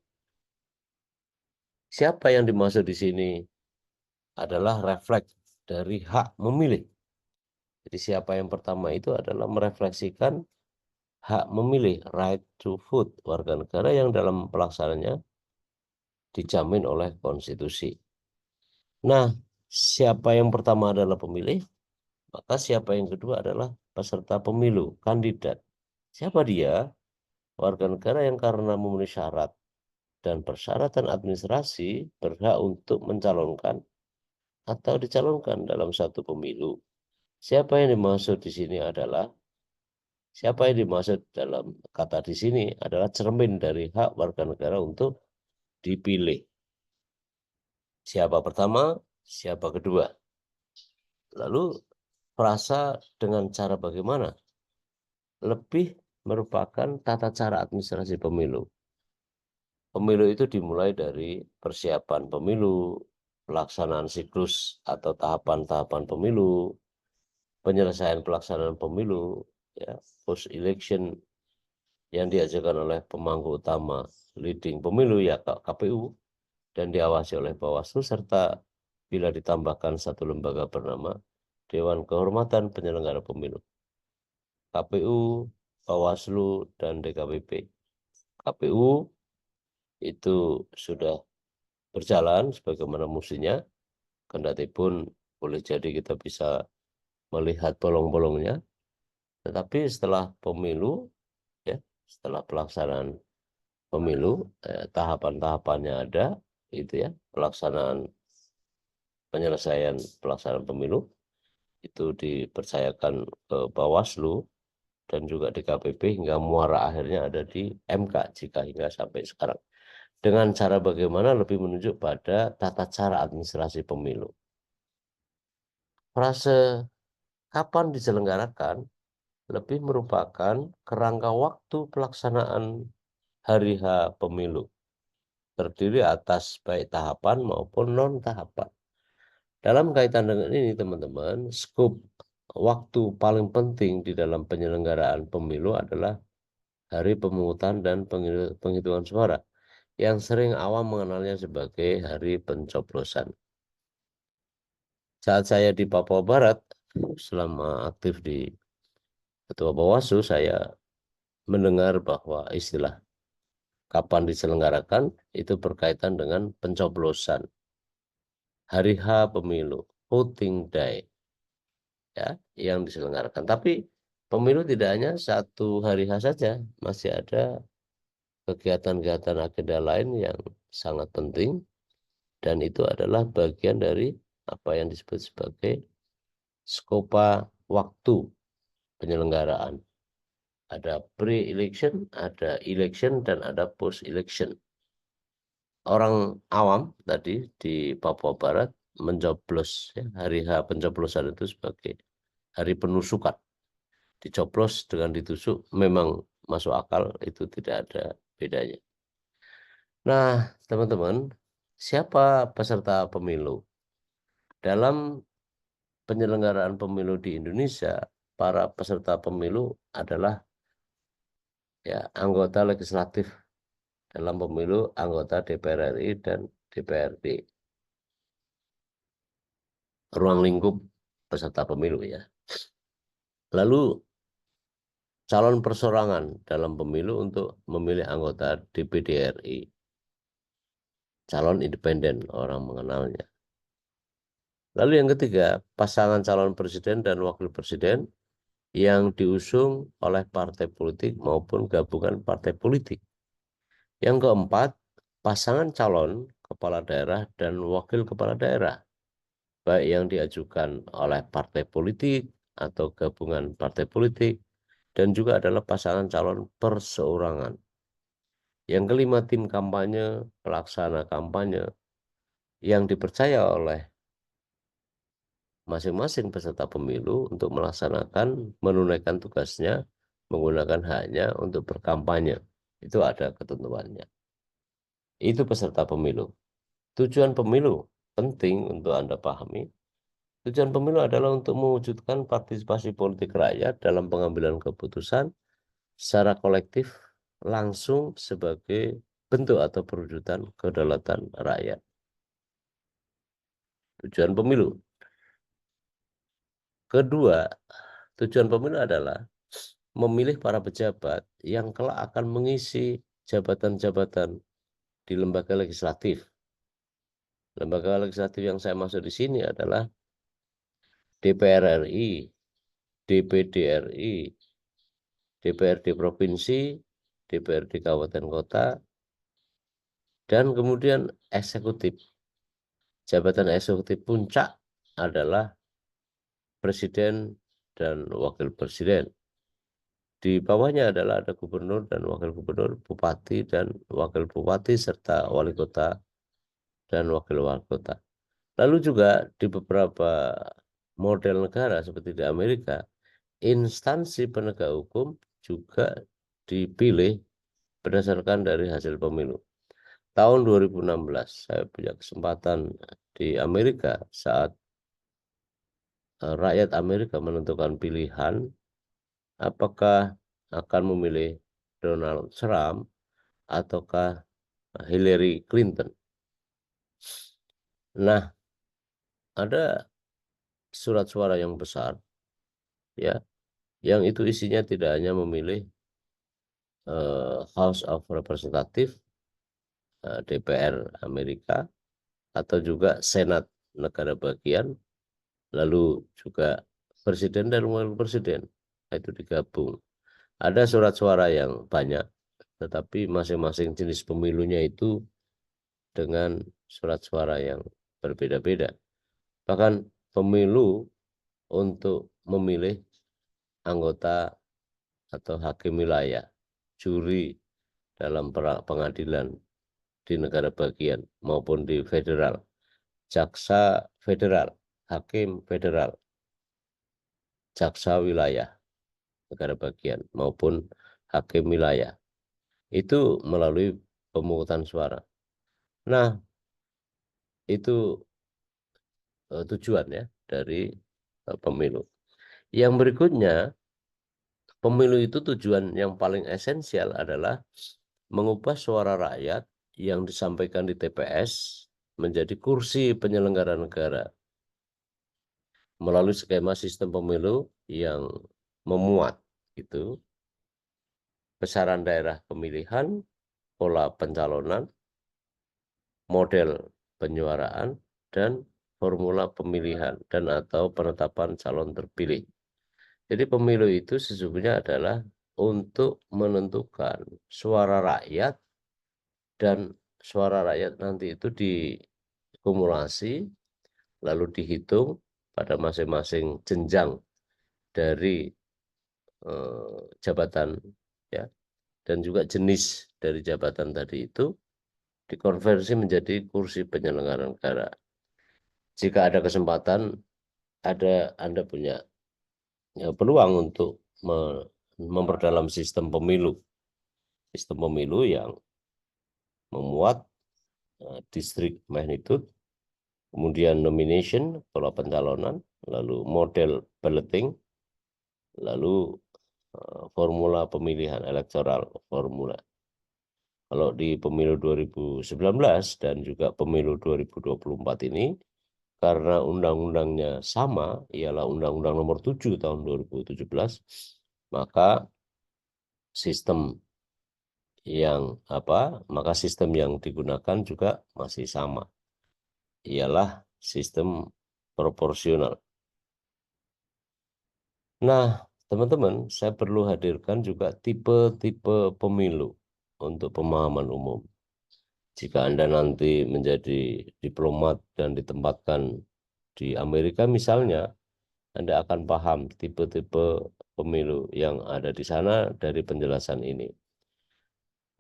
Siapa yang dimaksud di sini adalah refleks dari hak memilih. Jadi siapa yang pertama itu adalah merefleksikan hak memilih, right to vote, warga negara yang dalam pelaksanaannya dijamin oleh konstitusi. Nah, siapa yang pertama adalah pemilih, maka siapa yang kedua adalah peserta pemilu, kandidat. Siapa dia? Warga negara yang karena memenuhi syarat dan persyaratan administrasi berhak untuk mencalonkan atau dicalonkan dalam satu pemilu. Siapa yang dimaksud di sini adalah Siapa yang dimaksud dalam kata di sini adalah cermin dari hak warga negara untuk dipilih. Siapa pertama, siapa kedua. Lalu frasa dengan cara bagaimana? Lebih merupakan tata cara administrasi pemilu. Pemilu itu dimulai dari persiapan pemilu, pelaksanaan siklus atau tahapan-tahapan pemilu, penyelesaian pelaksanaan pemilu, ya, post election yang diajukan oleh pemangku utama leading pemilu, ya, KPU, dan diawasi oleh Bawaslu, serta bila ditambahkan satu lembaga bernama Dewan Kehormatan Penyelenggara Pemilu, KPU, Bawaslu, dan DKPP. KPU itu sudah berjalan sebagaimana mestinya, kendati pun boleh jadi kita bisa melihat bolong-bolongnya, tetapi setelah pemilu, ya, setelah pelaksanaan pemilu, tahapan-tahapannya ada, itu ya, penyelesaian pelaksanaan pemilu itu dipercayakan ke Bawaslu dan juga di KPP hingga muara akhirnya ada di MK jika hingga sampai sekarang. Dengan cara bagaimana lebih menunjuk pada tata cara administrasi pemilu. Frase kapan diselenggarakan lebih merupakan kerangka waktu pelaksanaan hari H pemilu. Terdiri atas baik tahapan maupun non-tahapan. Dalam kaitan dengan ini, teman-teman, skop waktu paling penting di dalam penyelenggaraan pemilu adalah hari pemungutan dan penghitungan suara, yang sering awam mengenalnya sebagai hari pencoblosan. Saat saya di Papua Barat, selama aktif di Ketua Bawaslu, saya mendengar bahwa istilah kapan diselenggarakan itu berkaitan dengan pencoblosan. Hari H pemilu, voting day, ya, yang diselenggarakan. Tapi pemilu tidak hanya satu hari H saja, masih ada kegiatan-kegiatan agenda lain yang sangat penting, dan itu adalah bagian dari apa yang disebut sebagai skopa waktu penyelenggaraan. Ada pre-election, ada election, dan ada post-election. Orang awam tadi di Papua Barat mencoblos, ya, hari H pencoblosan itu sebagai hari penusukan. Dicoblos dengan ditusuk memang masuk akal, itu tidak ada bedanya. Nah, teman-teman, siapa peserta pemilu? Dalam penyelenggaraan pemilu di Indonesia, para peserta pemilu adalah, ya, anggota legislatif dalam pemilu, anggota DPR RI dan DPRD. Ruang lingkup peserta pemilu, ya. Lalu calon persorangan dalam pemilu untuk memilih anggota DPD RI. Calon independen, orang mengenalnya. Lalu yang ketiga, pasangan calon presiden dan wakil presiden yang diusung oleh partai politik maupun gabungan partai politik. Yang keempat, pasangan calon kepala daerah dan wakil kepala daerah, baik yang diajukan oleh partai politik atau gabungan partai politik, dan juga adalah pasangan calon perseorangan. Yang kelima, tim kampanye, pelaksana kampanye yang dipercaya oleh masing-masing peserta pemilu untuk menunaikan tugasnya, menggunakan haknya untuk berkampanye. Itu ada ketentuannya. Itu peserta pemilu. Tujuan pemilu penting untuk Anda pahami. Tujuan pemilu adalah untuk mewujudkan partisipasi politik rakyat dalam pengambilan keputusan secara kolektif langsung sebagai bentuk atau perwujudan kedaulatan rakyat. Tujuan pemilu. Kedua, tujuan pemilu adalah memilih para pejabat yang kelak akan mengisi jabatan-jabatan di lembaga legislatif. Lembaga legislatif yang saya maksud di sini adalah DPR RI, DPD RI, DPRD provinsi, DPRD kabupaten kota, dan kemudian eksekutif. Jabatan eksekutif puncak adalah presiden dan wakil presiden. Di bawahnya adalah ada gubernur dan wakil gubernur, bupati dan wakil bupati, serta wali kota dan wakil wali kota. Lalu juga di beberapa model negara seperti di Amerika, instansi penegak hukum juga dipilih berdasarkan dari hasil pemilu. Tahun 2016 saya punya kesempatan di Amerika saat rakyat Amerika menentukan pilihan apakah akan memilih Donald Trump ataukah Hillary Clinton. Nah, ada surat suara yang besar, ya, yang itu isinya tidak hanya memilih House of Representative, DPR Amerika, atau juga Senat negara bagian, lalu juga presiden dan wakil presiden. Itu digabung. Ada surat suara yang banyak, tetapi masing-masing jenis pemilunya itu dengan surat suara yang berbeda-beda. Bahkan pemilu untuk memilih anggota atau hakim wilayah, juri dalam pengadilan di negara bagian maupun di federal, jaksa federal, hakim federal, jaksa wilayah negara bagian maupun hakim wilayah, itu melalui pemungutan suara. Nah, itu tujuan ya dari pemilu. Yang berikutnya, pemilu itu tujuan yang paling esensial adalah mengubah suara rakyat yang disampaikan di TPS menjadi kursi penyelenggara negara melalui skema sistem pemilu yang memuat itu besaran daerah pemilihan, pola pencalonan, model penyuaraan, dan formula pemilihan dan atau penetapan calon terpilih. Jadi pemilu itu sesungguhnya adalah untuk menentukan suara rakyat, dan suara rakyat nanti itu dikumulasi lalu dihitung pada masing-masing jenjang dari jabatan ya, dan juga jenis dari jabatan tadi itu dikonversi menjadi kursi penyelenggara negara. Jika ada kesempatan, Anda punya peluang untuk memperdalam sistem pemilu yang memuat distrik magnitude, kemudian nomination, pola pencalonan, lalu model balloting, lalu formula pemilihan elektoral formula. Kalau di pemilu 2019 dan juga pemilu 2024 ini, karena undang-undangnya sama, ialah Undang-Undang Nomor 7 tahun 2017, maka sistem yang digunakan juga masih sama, ialah sistem proporsional. Nah, teman-teman, saya perlu hadirkan juga tipe-tipe pemilu untuk pemahaman umum. Jika Anda nanti menjadi diplomat dan ditempatkan di Amerika misalnya, Anda akan paham tipe-tipe pemilu yang ada di sana dari penjelasan ini.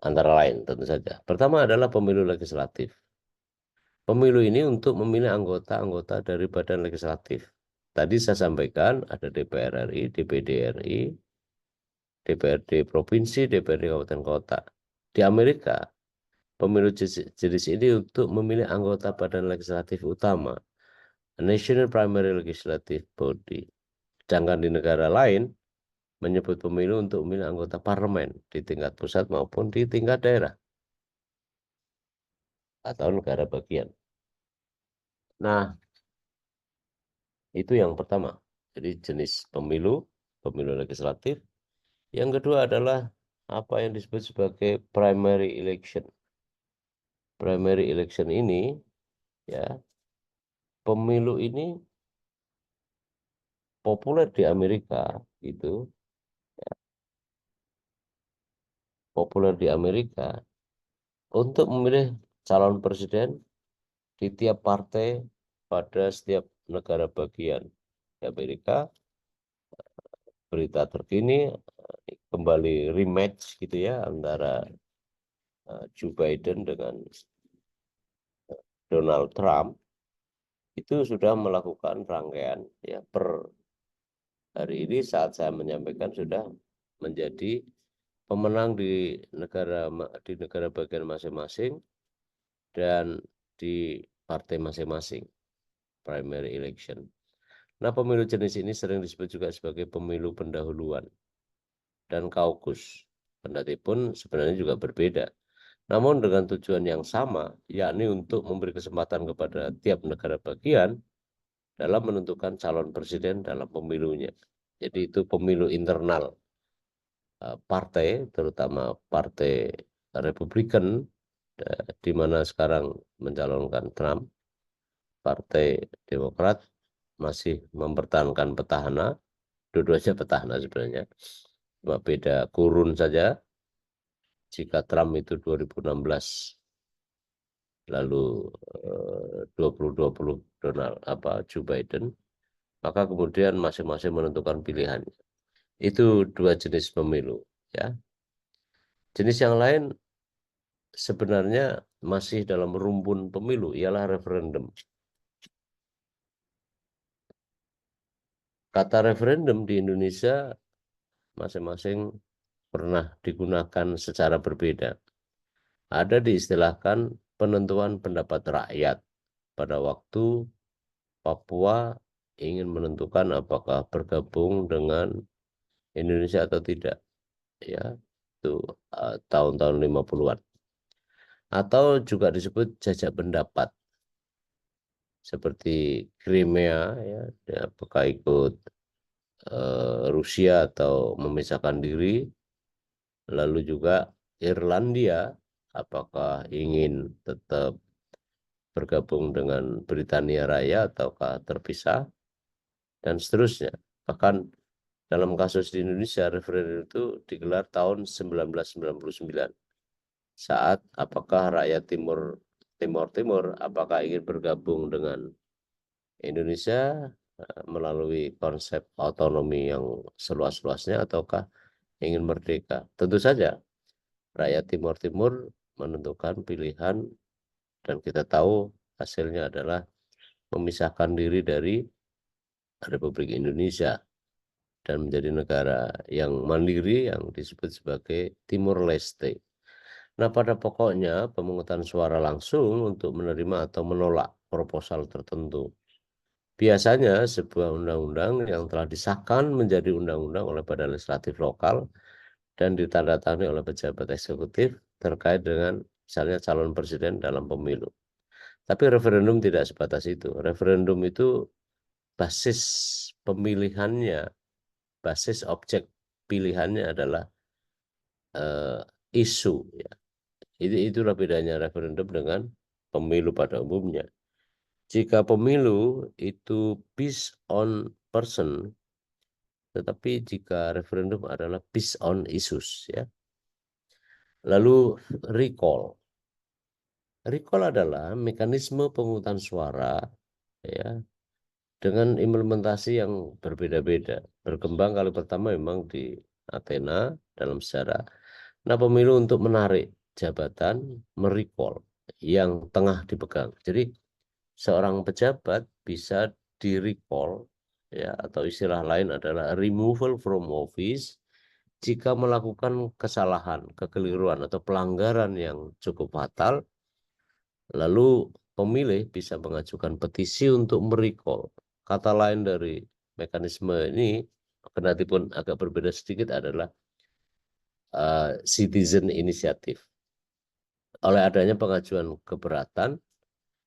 Antara lain tentu saja. Pertama adalah pemilu legislatif. Pemilu ini untuk memilih anggota-anggota dari badan legislatif. Tadi saya sampaikan ada DPR RI, DPD RI, DPRD provinsi, DPRD kabupaten kota. Di Amerika, pemilu jenis ini untuk memilih anggota badan legislatif utama, National Primary Legislative Body. Sedangkan di negara lain, menyebut pemilu untuk memilih anggota parlemen di tingkat pusat maupun di tingkat daerah atau negara bagian. Nah, itu yang pertama. Jadi jenis pemilu legislatif. Yang kedua adalah apa yang disebut sebagai primary election. Primary election ini, ya, pemilu ini populer di Amerika, untuk memilih calon presiden di tiap partai pada setiap negara bagian di Amerika. Berita terkini kembali rematch gitu ya antara Joe Biden dengan Donald Trump, itu sudah melakukan rangkaian ya, per hari ini saat saya menyampaikan sudah menjadi pemenang di negara bagian masing-masing dan di partai masing-masing, primary election. Nah, pemilu jenis ini sering disebut juga sebagai pemilu pendahuluan dan kaukus. Kendati pun sebenarnya juga berbeda. Namun dengan tujuan yang sama, yakni untuk memberi kesempatan kepada tiap negara bagian dalam menentukan calon presiden dalam pemilunya. Jadi itu pemilu internal partai, terutama Partai Republikan, di mana sekarang mencalonkan Trump, Partai Demokrat masih mempertahankan petahana, dua-duanya petahana sebenarnya, cuma beda kurun saja. Jika Trump itu 2016, lalu 2020 Joe Biden, maka kemudian masing-masing menentukan pilihan. Itu dua jenis pemilu, ya. Jenis yang lain sebenarnya masih dalam rumpun pemilu, ialah referendum. Kata referendum di Indonesia masing-masing pernah digunakan secara berbeda. Ada diistilahkan penentuan pendapat rakyat pada waktu Papua ingin menentukan apakah bergabung dengan Indonesia atau tidak, ya, itu tahun-tahun 50-an. Atau juga disebut jajak pendapat, seperti Crimea, ya, apakah ikut Rusia atau memisahkan diri. Lalu juga Irlandia, apakah ingin tetap bergabung dengan Britania Raya ataukah terpisah, dan seterusnya. Bahkan dalam kasus di Indonesia, referendum itu digelar tahun 1999. Saat apakah rakyat Timur apakah ingin bergabung dengan Indonesia melalui konsep otonomi yang seluas-luasnya ataukah ingin merdeka. Tentu saja rakyat Timur menentukan pilihan, dan kita tahu hasilnya adalah memisahkan diri dari Republik Indonesia dan menjadi negara yang mandiri yang disebut sebagai Timor Leste. Nah, pada pokoknya pemungutan suara langsung untuk menerima atau menolak proposal tertentu. Biasanya sebuah undang-undang yang telah disahkan menjadi undang-undang oleh badan legislatif lokal dan ditandatangani oleh pejabat eksekutif terkait dengan misalnya calon presiden dalam pemilu. Tapi referendum tidak sebatas itu. Referendum itu basis pemilihannya, basis objek pilihannya adalah isu. Ya. Itulah bedanya referendum dengan pemilu pada umumnya. Jika pemilu itu based on person, tetapi jika referendum adalah based on issues, ya. Lalu recall. Recall adalah mekanisme pemungutan suara, ya, dengan implementasi yang berbeda-beda. Berkembang kali pertama memang di Athena dalam sejarah. Nah, pemilu untuk menarik jabatan merecall yang tengah dipegang. Jadi seorang pejabat bisa di-recall, ya, atau istilah lain adalah removal from office jika melakukan kesalahan, kekeliruan atau pelanggaran yang cukup fatal. Lalu pemilih bisa mengajukan petisi untuk merecall. Kata lain dari mekanisme ini, kendati pun agak berbeda sedikit, adalah citizen initiative. Oleh adanya pengajuan keberatan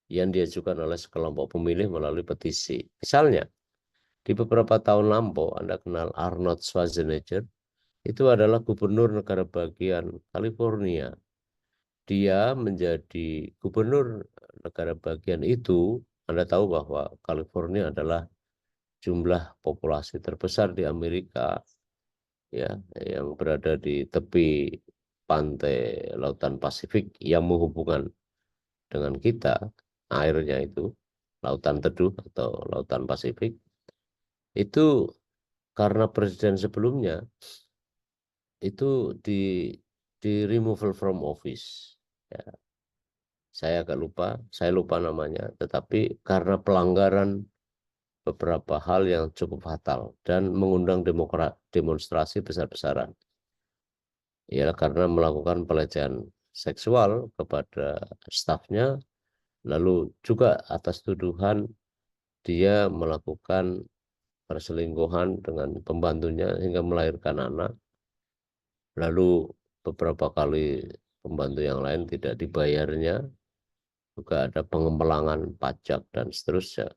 yang diajukan oleh sekelompok pemilih melalui petisi. Misalnya, di beberapa tahun lampau, Anda kenal Arnold Schwarzenegger, itu adalah gubernur negara bagian California. Dia menjadi gubernur negara bagian itu. Anda tahu bahwa California adalah jumlah populasi terbesar di Amerika, ya, yang berada di tepi pantai Lautan Pasifik yang menghubungkan dengan kita, airnya itu Lautan Teduh atau Lautan Pasifik. Itu karena presiden sebelumnya itu di removal from office, ya. Saya lupa namanya, tetapi karena pelanggaran beberapa hal yang cukup fatal dan mengundang demonstrasi besar-besaran. Ya, karena melakukan pelecehan seksual kepada stafnya, lalu juga atas tuduhan dia melakukan perselingkuhan dengan pembantunya hingga melahirkan anak. Lalu beberapa kali pembantu yang lain tidak dibayarnya, juga ada pengempelangan pajak dan seterusnya.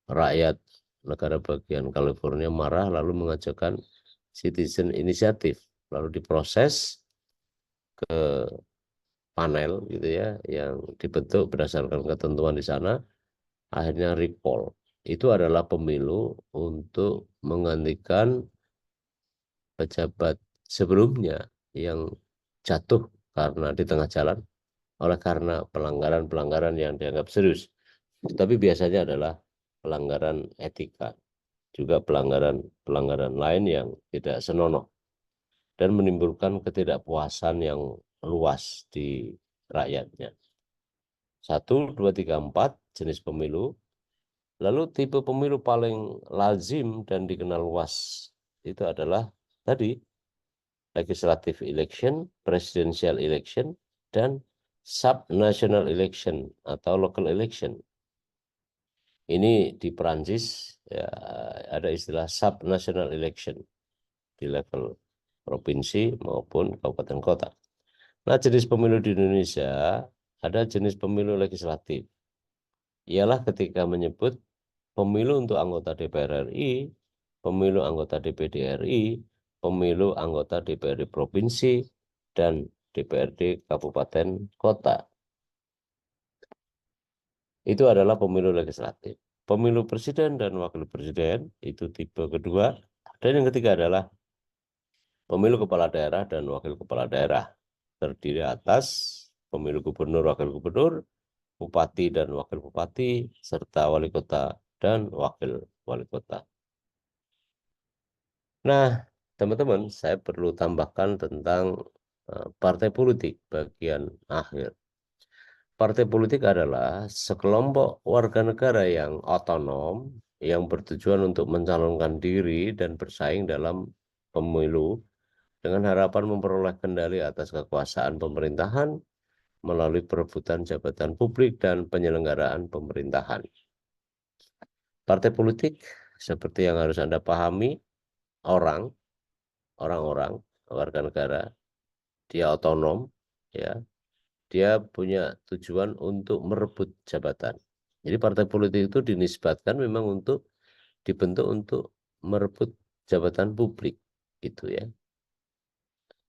Rakyat negara bagian California marah lalu mengajukan citizen initiative. lalu diproses ke panel gitu ya, yang dibentuk berdasarkan ketentuan di sana, akhirnya recall. Itu adalah pemilu untuk menggantikan pejabat sebelumnya yang jatuh karena di tengah jalan oleh karena pelanggaran-pelanggaran yang dianggap serius. Tapi biasanya adalah pelanggaran etika, juga pelanggaran-pelanggaran lain yang tidak senonoh dan menimbulkan ketidakpuasan yang luas di rakyatnya. 1, 2, 3, 4 jenis pemilu. Lalu tipe pemilu paling lazim dan dikenal luas itu adalah tadi legislative election, presidential election, dan subnational election atau local election. Ini di Perancis ya, ada istilah subnational election di level provinsi maupun kabupaten kota. Nah, jenis pemilu di Indonesia ada jenis pemilu legislatif. Ialah ketika menyebut pemilu untuk anggota DPR RI, pemilu anggota DPD RI, pemilu anggota DPRD provinsi, dan DPRD kabupaten kota. Itu adalah pemilu legislatif. Pemilu presiden dan wakil presiden itu tipe kedua. Dan yang ketiga adalah pemilu kepala daerah dan wakil kepala daerah. Terdiri atas pemilu gubernur, wakil gubernur, bupati dan wakil bupati, serta wali kota dan wakil wali kota. Nah, teman-teman, saya perlu tambahkan tentang partai politik bagian akhir. Partai politik adalah sekelompok warga negara yang otonom, yang bertujuan untuk mencalonkan diri dan bersaing dalam pemilu dengan harapan memperoleh kendali atas kekuasaan pemerintahan melalui perebutan jabatan publik dan penyelenggaraan pemerintahan. Partai politik, seperti yang harus Anda pahami, orang-orang, warga negara, dia otonom, ya, dia punya tujuan untuk merebut jabatan. Jadi partai politik itu dinisbatkan memang untuk dibentuk untuk merebut jabatan publik, gitu ya,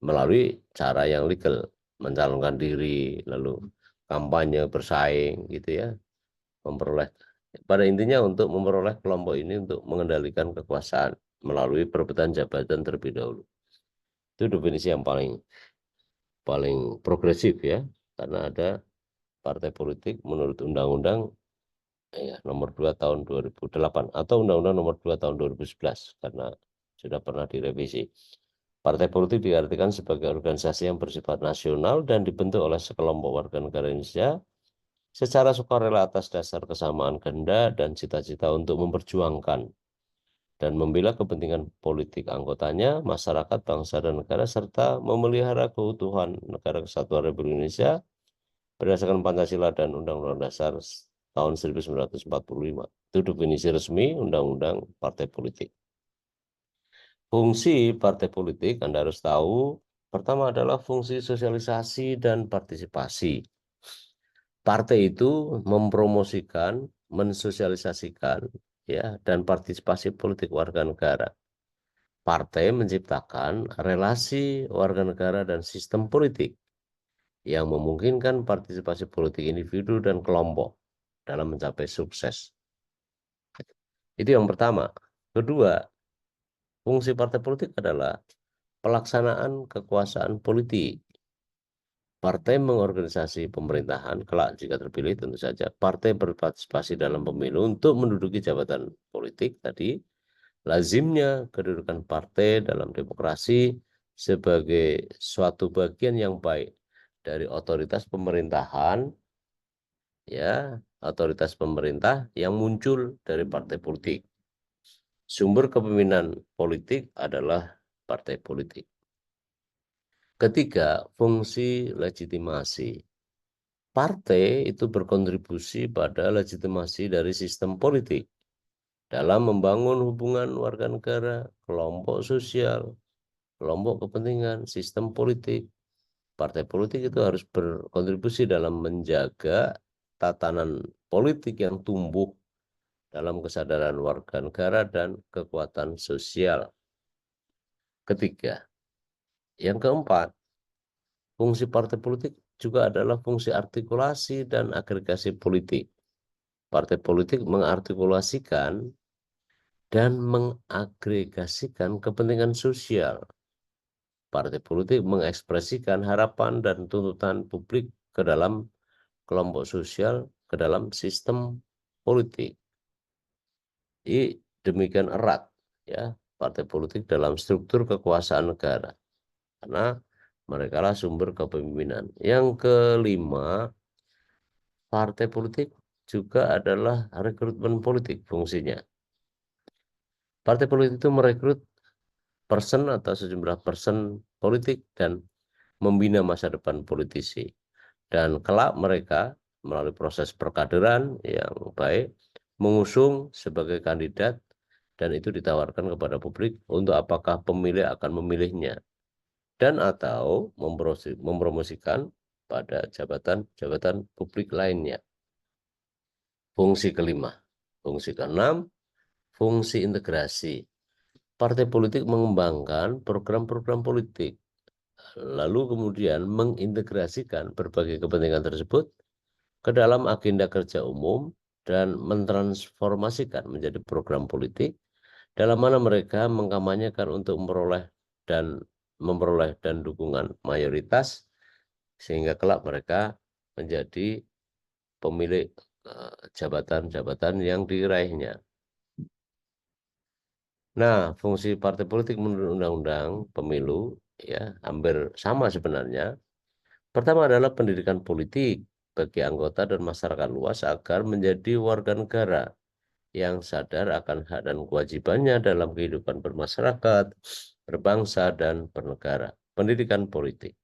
melalui cara yang legal, mencalonkan diri, lalu kampanye bersaing, gitu ya, memperoleh. Pada intinya untuk memperoleh kelompok ini untuk mengendalikan kekuasaan melalui perebutan jabatan terlebih dahulu. Itu definisi yang paling progresif ya, karena ada partai politik menurut Undang-Undang ya, nomor 2 tahun 2008 atau Undang-Undang nomor 2 tahun 2011 karena sudah pernah direvisi. Partai politik diartikan sebagai organisasi yang bersifat nasional dan dibentuk oleh sekelompok warga negara Indonesia secara sukarela atas dasar kesamaan kehendak dan cita-cita untuk memperjuangkan dan membela kepentingan politik anggotanya, masyarakat, bangsa, dan negara, serta memelihara keutuhan negara kesatuan Republik Indonesia berdasarkan Pancasila dan Undang-Undang Dasar tahun 1945. Itu definisi resmi Undang-Undang Partai Politik. Fungsi partai politik Anda harus tahu, pertama adalah fungsi sosialisasi dan partisipasi. Partai itu mempromosikan, mensosialisasikan, ya, dan partisipasi politik warga negara. Partai menciptakan relasi warga negara dan sistem politik yang memungkinkan partisipasi politik individu dan kelompok dalam mencapai sukses. Itu yang pertama. Kedua, fungsi partai politik adalah pelaksanaan kekuasaan politik. Partai mengorganisasi pemerintahan, kelak jika terpilih tentu saja, partai berpartisipasi dalam pemilu untuk menduduki jabatan politik tadi. Lazimnya kedudukan partai dalam demokrasi sebagai suatu bagian yang baik dari otoritas pemerintahan, ya, otoritas pemerintah yang muncul dari partai politik. Sumber kepemimpinan politik adalah partai politik. Ketiga, fungsi legitimasi. Partai itu berkontribusi pada legitimasi dari sistem politik dalam membangun hubungan warga negara, kelompok sosial, kelompok kepentingan, sistem politik. Partai politik itu harus berkontribusi dalam menjaga tatanan politik yang tumbuh dalam kesadaran warga negara dan kekuatan sosial. Ketiga, Yang keempat, fungsi partai politik juga adalah fungsi artikulasi dan agregasi politik. Partai politik mengartikulasikan dan mengagregasikan kepentingan sosial. Partai politik mengekspresikan harapan dan tuntutan publik ke dalam kelompok sosial, ke dalam sistem politik. Demikian erat ya partai politik dalam struktur kekuasaan negara, karena mereka lah sumber kepemimpinan. Yang kelima, partai politik juga adalah rekrutmen politik fungsinya. Partai politik itu merekrut person atau sejumlah person politik dan membina masa depan politisi. Dan kelak mereka melalui proses perkaderan yang baik mengusung sebagai kandidat, dan itu ditawarkan kepada publik untuk apakah pemilih akan memilihnya dan atau mempromosikan pada jabatan-jabatan publik lainnya. Fungsi kelima. Fungsi keenam, fungsi integrasi. Partai politik mengembangkan program-program politik, lalu kemudian mengintegrasikan berbagai kepentingan tersebut ke dalam agenda kerja umum dan mentransformasikan menjadi program politik, dalam mana mereka mengkampanyekan untuk memperoleh dan dukungan mayoritas, sehingga kelak mereka menjadi pemilik jabatan-jabatan yang diraihnya. Nah, fungsi partai politik menurut Undang-Undang Pemilu ya hampir sama sebenarnya. Pertama adalah pendidikan politik bagi anggota dan masyarakat luas agar menjadi warga negara yang sadar akan hak dan kewajibannya dalam kehidupan bermasyarakat, berbangsa, dan bernegara. Pendidikan politik.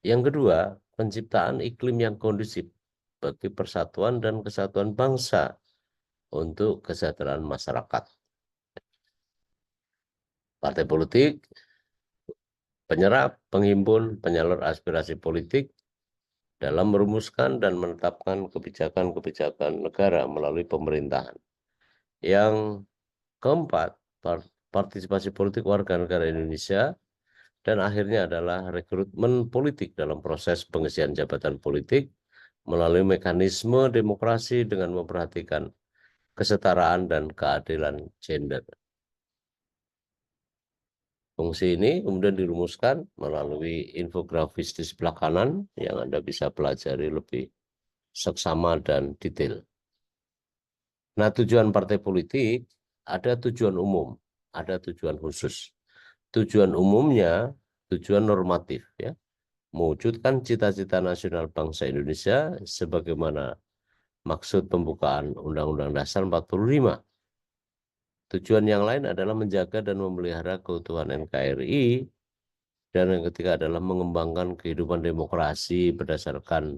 Yang kedua, penciptaan iklim yang kondusif bagi persatuan dan kesatuan bangsa untuk kesejahteraan masyarakat. Partai politik, penyerap, penghimpun, penyalur aspirasi politik dalam merumuskan dan menetapkan kebijakan-kebijakan negara melalui pemerintahan. Yang keempat, partisipasi politik warga negara Indonesia, dan akhirnya adalah rekrutmen politik dalam proses pengisian jabatan politik melalui mekanisme demokrasi dengan memperhatikan kesetaraan dan keadilan gender. Fungsi ini kemudian dirumuskan melalui infografis di sebelah kanan yang Anda bisa pelajari lebih seksama dan detail. Nah, tujuan partai politik ada tujuan umum, ada tujuan khusus. Tujuan umumnya tujuan normatif ya, mewujudkan cita-cita nasional bangsa Indonesia sebagaimana maksud pembukaan Undang-Undang Dasar 45. Tujuan yang lain adalah menjaga dan memelihara keutuhan NKRI, dan yang ketiga adalah mengembangkan kehidupan demokrasi berdasarkan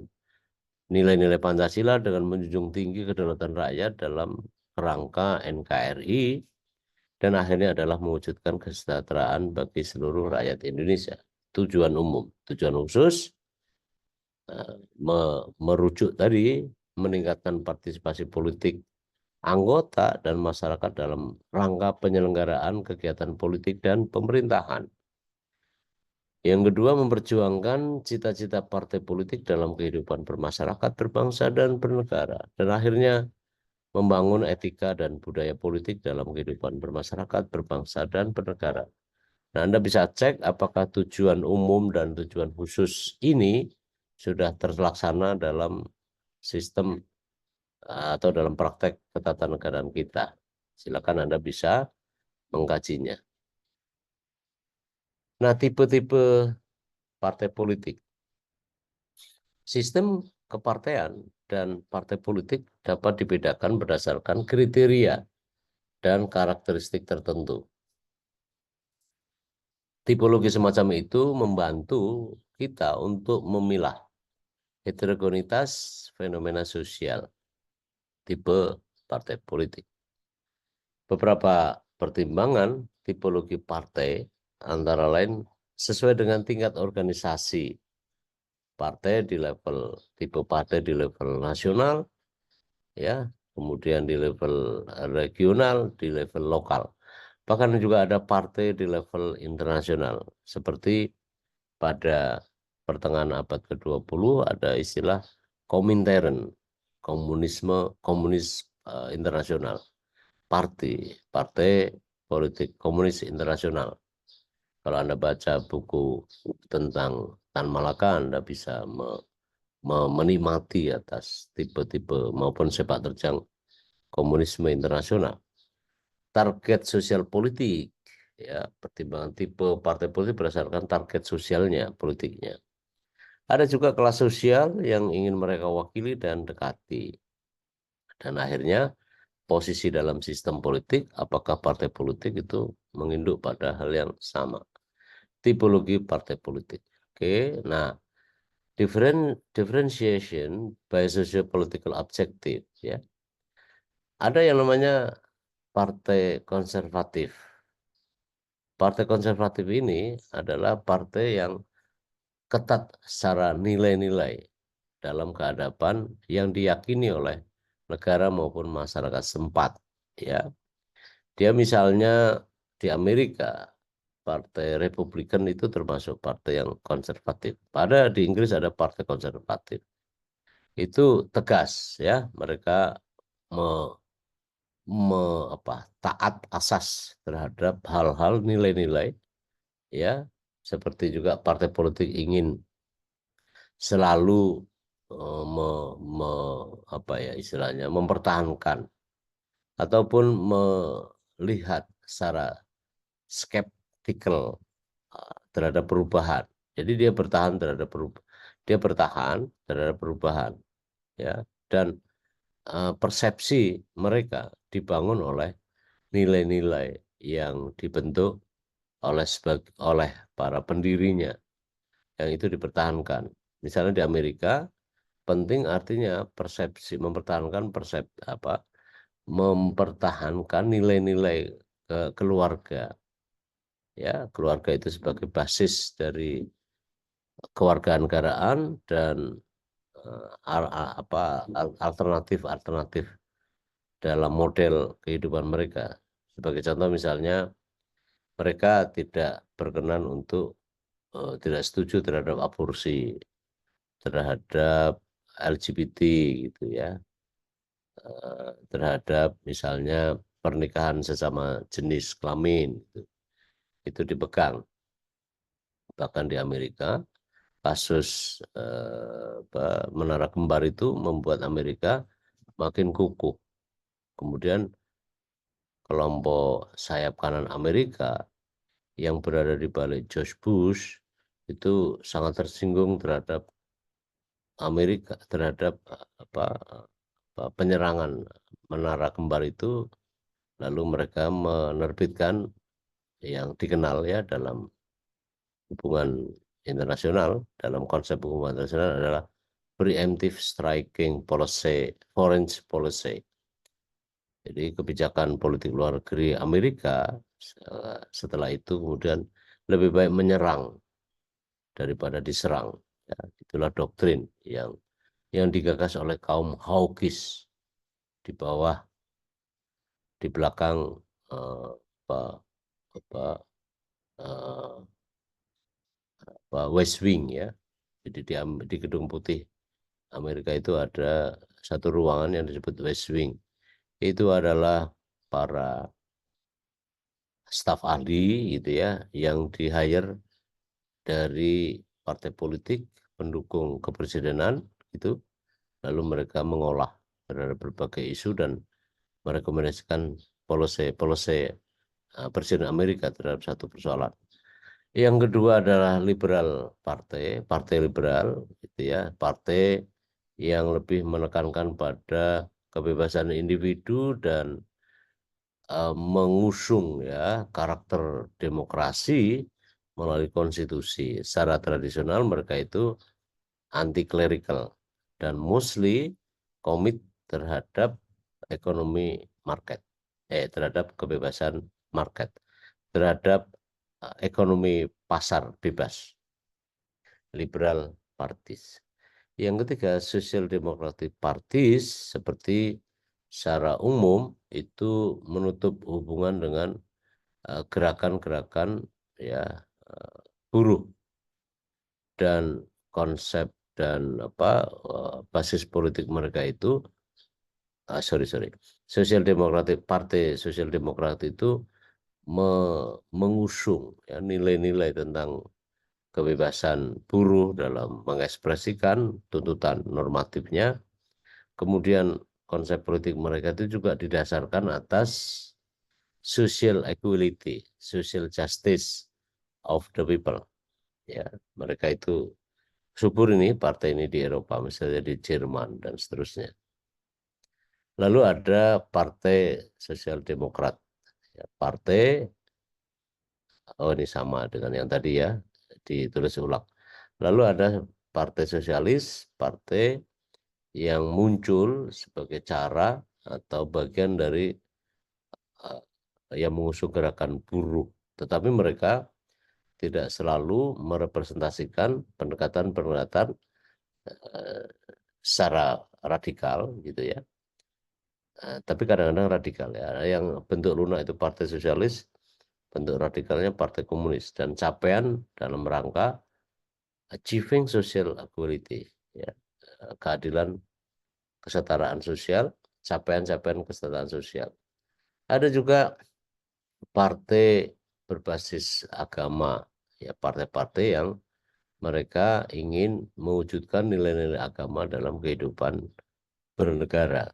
nilai-nilai Pancasila dengan menjunjung tinggi kedaulatan rakyat dalam kerangka NKRI, dan akhirnya adalah mewujudkan kesejahteraan bagi seluruh rakyat Indonesia. Tujuan umum. Tujuan khusus merujuk tadi meningkatkan partisipasi politik anggota dan masyarakat dalam rangka penyelenggaraan kegiatan politik dan pemerintahan. Yang kedua, memperjuangkan cita-cita partai politik dalam kehidupan bermasyarakat, berbangsa, dan bernegara. Dan akhirnya membangun etika dan budaya politik dalam kehidupan bermasyarakat, berbangsa, dan bernegara. Nah, Anda bisa cek apakah tujuan umum dan tujuan khusus ini sudah terlaksana dalam sistem atau dalam praktek ketatanegaraan kita. Silakan Anda bisa mengkajinya. Nah, tipe-tipe partai politik. Sistem kepartean dan partai politik dapat dibedakan berdasarkan kriteria dan karakteristik tertentu. Tipologi semacam itu membantu kita untuk memilah heterogenitas fenomena sosial tipe partai politik. Beberapa pertimbangan tipologi partai antara lain sesuai dengan tingkat organisasi partai di level tipe partai di level nasional, ya, kemudian di level regional, di level lokal. Bahkan juga ada partai di level internasional. Seperti pada pertengahan abad ke-20 ada istilah Komintern, komunis internasional, partai politik komunis internasional. Kalau Anda baca buku tentang Tan Malaka, Anda bisa menikmati atas tipe-tipe maupun sepak terjang komunisme internasional. Target sosial politik, ya, pertimbangan tipe partai politik berdasarkan target sosialnya, politiknya. Ada juga kelas sosial yang ingin mereka wakili dan dekati. Dan akhirnya posisi dalam sistem politik, apakah partai politik itu menginduk pada hal yang sama. Tipologi partai politik. Oke, nah differentiation by socio-political objective, ya. Ada yang namanya partai konservatif. Partai konservatif ini adalah partai yang ketat secara nilai-nilai dalam keadaban yang diyakini oleh negara maupun masyarakat setempat, ya. Dia misalnya di Amerika, Partai Republikan itu termasuk partai yang konservatif. Pada di Inggris ada partai konservatif. Itu tegas, ya, mereka me, taat asas terhadap hal-hal nilai-nilai, ya, seperti juga partai politik ingin selalu me, me, istilahnya mempertahankan ataupun melihat secara skeptikal terhadap perubahan. Jadi dia bertahan terhadap perubahan, ya, dan persepsi mereka dibangun oleh nilai-nilai yang dibentuk oleh para pendirinya yang itu dipertahankan. Misalnya di Amerika, penting artinya mempertahankan nilai-nilai keluarga, ya, keluarga itu sebagai basis dari kewarganegaraan dan alternatif dalam model kehidupan mereka. Sebagai contoh misalnya mereka tidak berkenan untuk tidak setuju terhadap aborsi, terhadap LGBT gitu, ya, terhadap misalnya pernikahan sesama jenis kelamin gitu. Itu dipegang. Bahkan di Amerika kasus menara kembar itu membuat Amerika makin kukuh. Kemudian kelompok sayap kanan Amerika yang berada di balik George Bush itu sangat tersinggung terhadap Amerika, terhadap penyerangan menara kembar itu, lalu mereka menerbitkan yang dikenal, ya, dalam hubungan internasional, dalam konsep hubungan internasional adalah preemptive striking policy, foreign policy. Jadi kebijakan politik luar negeri Amerika setelah itu kemudian lebih baik menyerang daripada diserang. Ya, itulah doktrin yang digagas oleh kaum hawkish di bawah, di belakang eh, apa, apa, eh, West Wing, ya. Jadi di Gedung Putih Amerika itu ada satu ruangan yang disebut West Wing. Itu adalah para staf ahli gitu, ya, yang di-hire dari partai politik pendukung kepresidenan itu, lalu mereka mengolah terhadap berbagai isu dan merekomendasikan polisi Presiden Amerika terhadap satu persoalan. Yang kedua adalah partai liberal gitu, ya, partai yang lebih menekankan pada kebebasan individu dan mengusung, ya, karakter demokrasi melalui konstitusi. Secara tradisional mereka itu anti clerical dan mostly komit terhadap ekonomi market, terhadap kebebasan market, terhadap ekonomi pasar bebas, liberal parties. Yang ketiga, social democratic parties seperti secara umum itu menutup hubungan dengan gerakan-gerakan ya buruh, dan konsep dan basis politik mereka itu Partai Sosial Demokrat itu mengusung ya nilai-nilai tentang kebebasan buruh dalam mengekspresikan tuntutan normatifnya. Kemudian konsep politik mereka itu juga didasarkan atas social equality, social justice of the people. Ya, mereka itu subur ini partai ini di Eropa, misalnya di Jerman dan seterusnya. Lalu ada Partai Sosial Demokrat. Ya, ini sama dengan yang tadi ya, ditulis ulang. Lalu ada Partai Sosialis, partai yang muncul sebagai cara atau bagian dari yang mengusung gerakan buruh. Tetapi mereka tidak selalu merepresentasikan pendekatan-pendekatan secara radikal gitu ya. Tapi kadang-kadang radikal ya. Yang bentuk lunak itu Partai Sosialis, bentuk radikalnya Partai Komunis, dan capaian dalam rangka achieving social equality, ya, keadilan, kesetaraan sosial, capaian-capaian kesetaraan sosial. Ada juga partai berbasis agama, ya partai-partai yang mereka ingin mewujudkan nilai-nilai agama dalam kehidupan bernegara.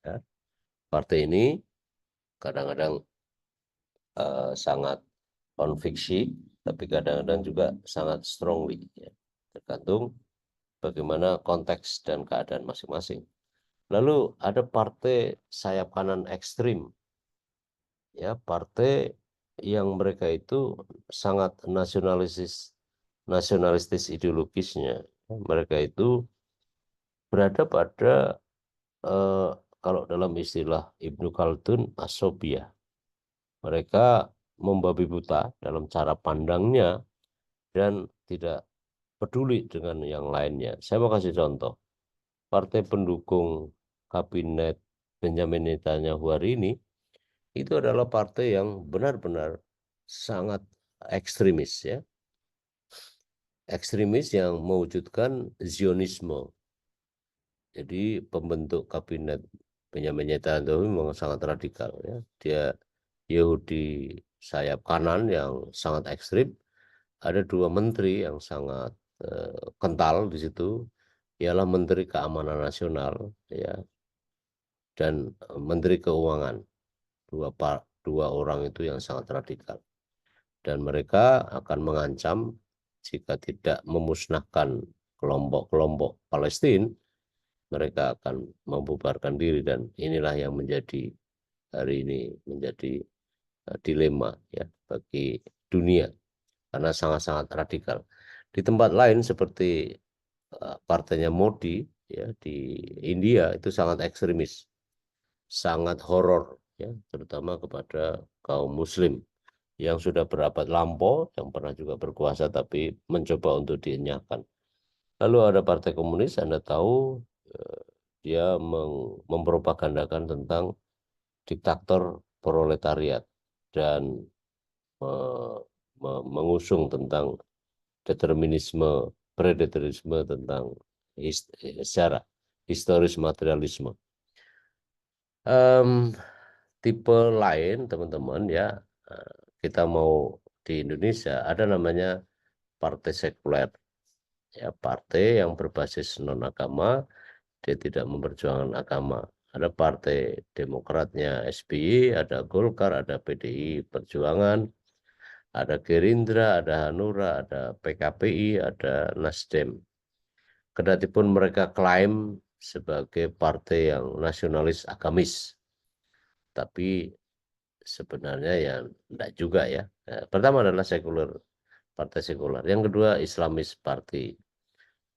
Ya. Partai ini kadang-kadang sangat konfiksi, tapi kadang-kadang juga sangat strongly, ya. Tergantung bagaimana konteks dan keadaan masing-masing. Lalu ada partai sayap kanan ekstrim, ya partai yang mereka itu sangat nasionalistis ideologisnya. Mereka itu berada pada kalau dalam istilah Ibnu Khaldun asobia. Mereka membabi buta dalam cara pandangnya dan tidak peduli dengan yang lainnya. Saya mau kasih contoh. Partai pendukung kabinet Benjamin Netanyahu hari ini itu adalah partai yang benar-benar sangat ekstremis ya. Ekstremis yang mewujudkan Zionisme. Jadi pembentuk kabinet Benjamin Netanyahu memang sangat radikal ya. Dia Yahudi sayap kanan yang sangat ekstrim. Ada dua menteri yang sangat kental di situ, ialah Menteri Keamanan Nasional ya dan Menteri Keuangan. Dua orang itu yang sangat radikal. Dan mereka akan mengancam jika tidak memusnahkan kelompok-kelompok Palestina, mereka akan membubarkan diri, dan inilah yang menjadi hari ini menjadi dilema ya bagi dunia karena sangat-sangat radikal. Di tempat lain seperti partainya Modi ya di India itu sangat ekstremis, sangat horor ya, terutama kepada kaum muslim yang sudah berabad lampau, yang pernah juga berkuasa tapi mencoba untuk dienyahkan. Lalu ada Partai Komunis, Anda tahu dia mempropagandakan tentang diktator proletariat dan mengusung tentang determinisme, predeterminisme, tentang sejarah, historis materialisme. Tipe lain teman-teman ya, kita mau di Indonesia ada namanya partai sekuler, ya partai yang berbasis non agama, dia tidak memperjuangkan agama. Ada partai Demokratnya SBY, ada Golkar, ada PDI Perjuangan, ada Gerindra, ada Hanura, ada PKPI, ada Nasdem. Kedatipun mereka klaim sebagai partai yang nasionalis agamis, tapi sebenarnya ya enggak juga ya. Pertama adalah sekuler, partai sekuler. Yang kedua Islamis party.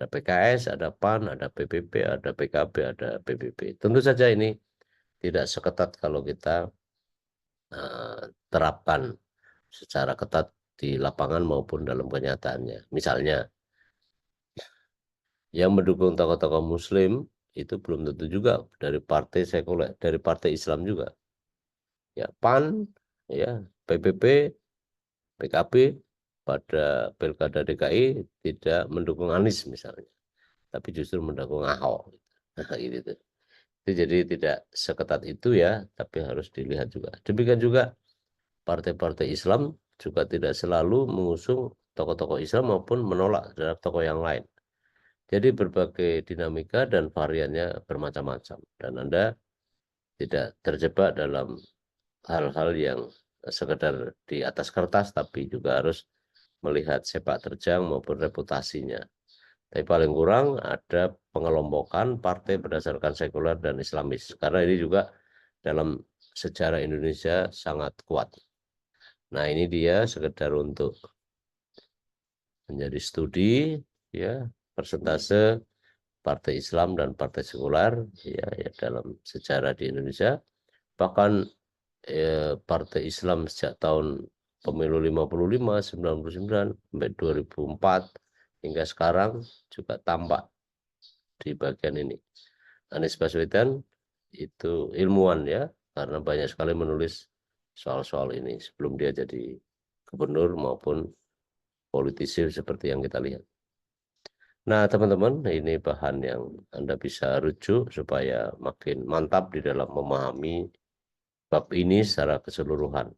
Ada PKS, ada PAN, ada PPP, ada PKB, ada PBB. Tentu saja ini tidak seketat kalau kita terapkan secara ketat di lapangan maupun dalam kenyataannya. Misalnya, yang mendukung tokoh-tokoh Muslim itu belum tentu juga dari partai sekuler, dari partai Islam juga. Ya PAN, ya PBB, PKB pada Pilkada DKI tidak mendukung Anies misalnya, tapi justru mendukung Ahok. Nah, gitu. Jadi tidak seketat itu ya, tapi harus dilihat juga. Demikian juga partai-partai Islam juga tidak selalu mengusung tokoh-tokoh Islam maupun menolak terhadap tokoh yang lain. Jadi berbagai dinamika dan variannya bermacam-macam. Dan Anda tidak terjebak dalam hal-hal yang sekedar di atas kertas, tapi juga harus melihat sepak terjang maupun reputasinya. Tapi paling kurang ada pengelompokan partai berdasarkan sekuler dan Islamis. Karena ini juga dalam sejarah Indonesia sangat kuat. Nah, ini dia sekedar untuk menjadi studi ya persentase partai Islam dan partai sekuler ya dalam sejarah di Indonesia. Bahkan partai Islam sejak tahun pemilu 55, 99 sampai 2004 hingga sekarang juga tampak di bagian ini. Anies Baswedan itu ilmuwan ya, karena banyak sekali menulis soal-soal ini sebelum dia jadi gubernur maupun politisi seperti yang kita lihat. Nah, teman-teman, ini bahan yang Anda bisa rujuk supaya makin mantap di dalam memahami bab ini secara keseluruhan.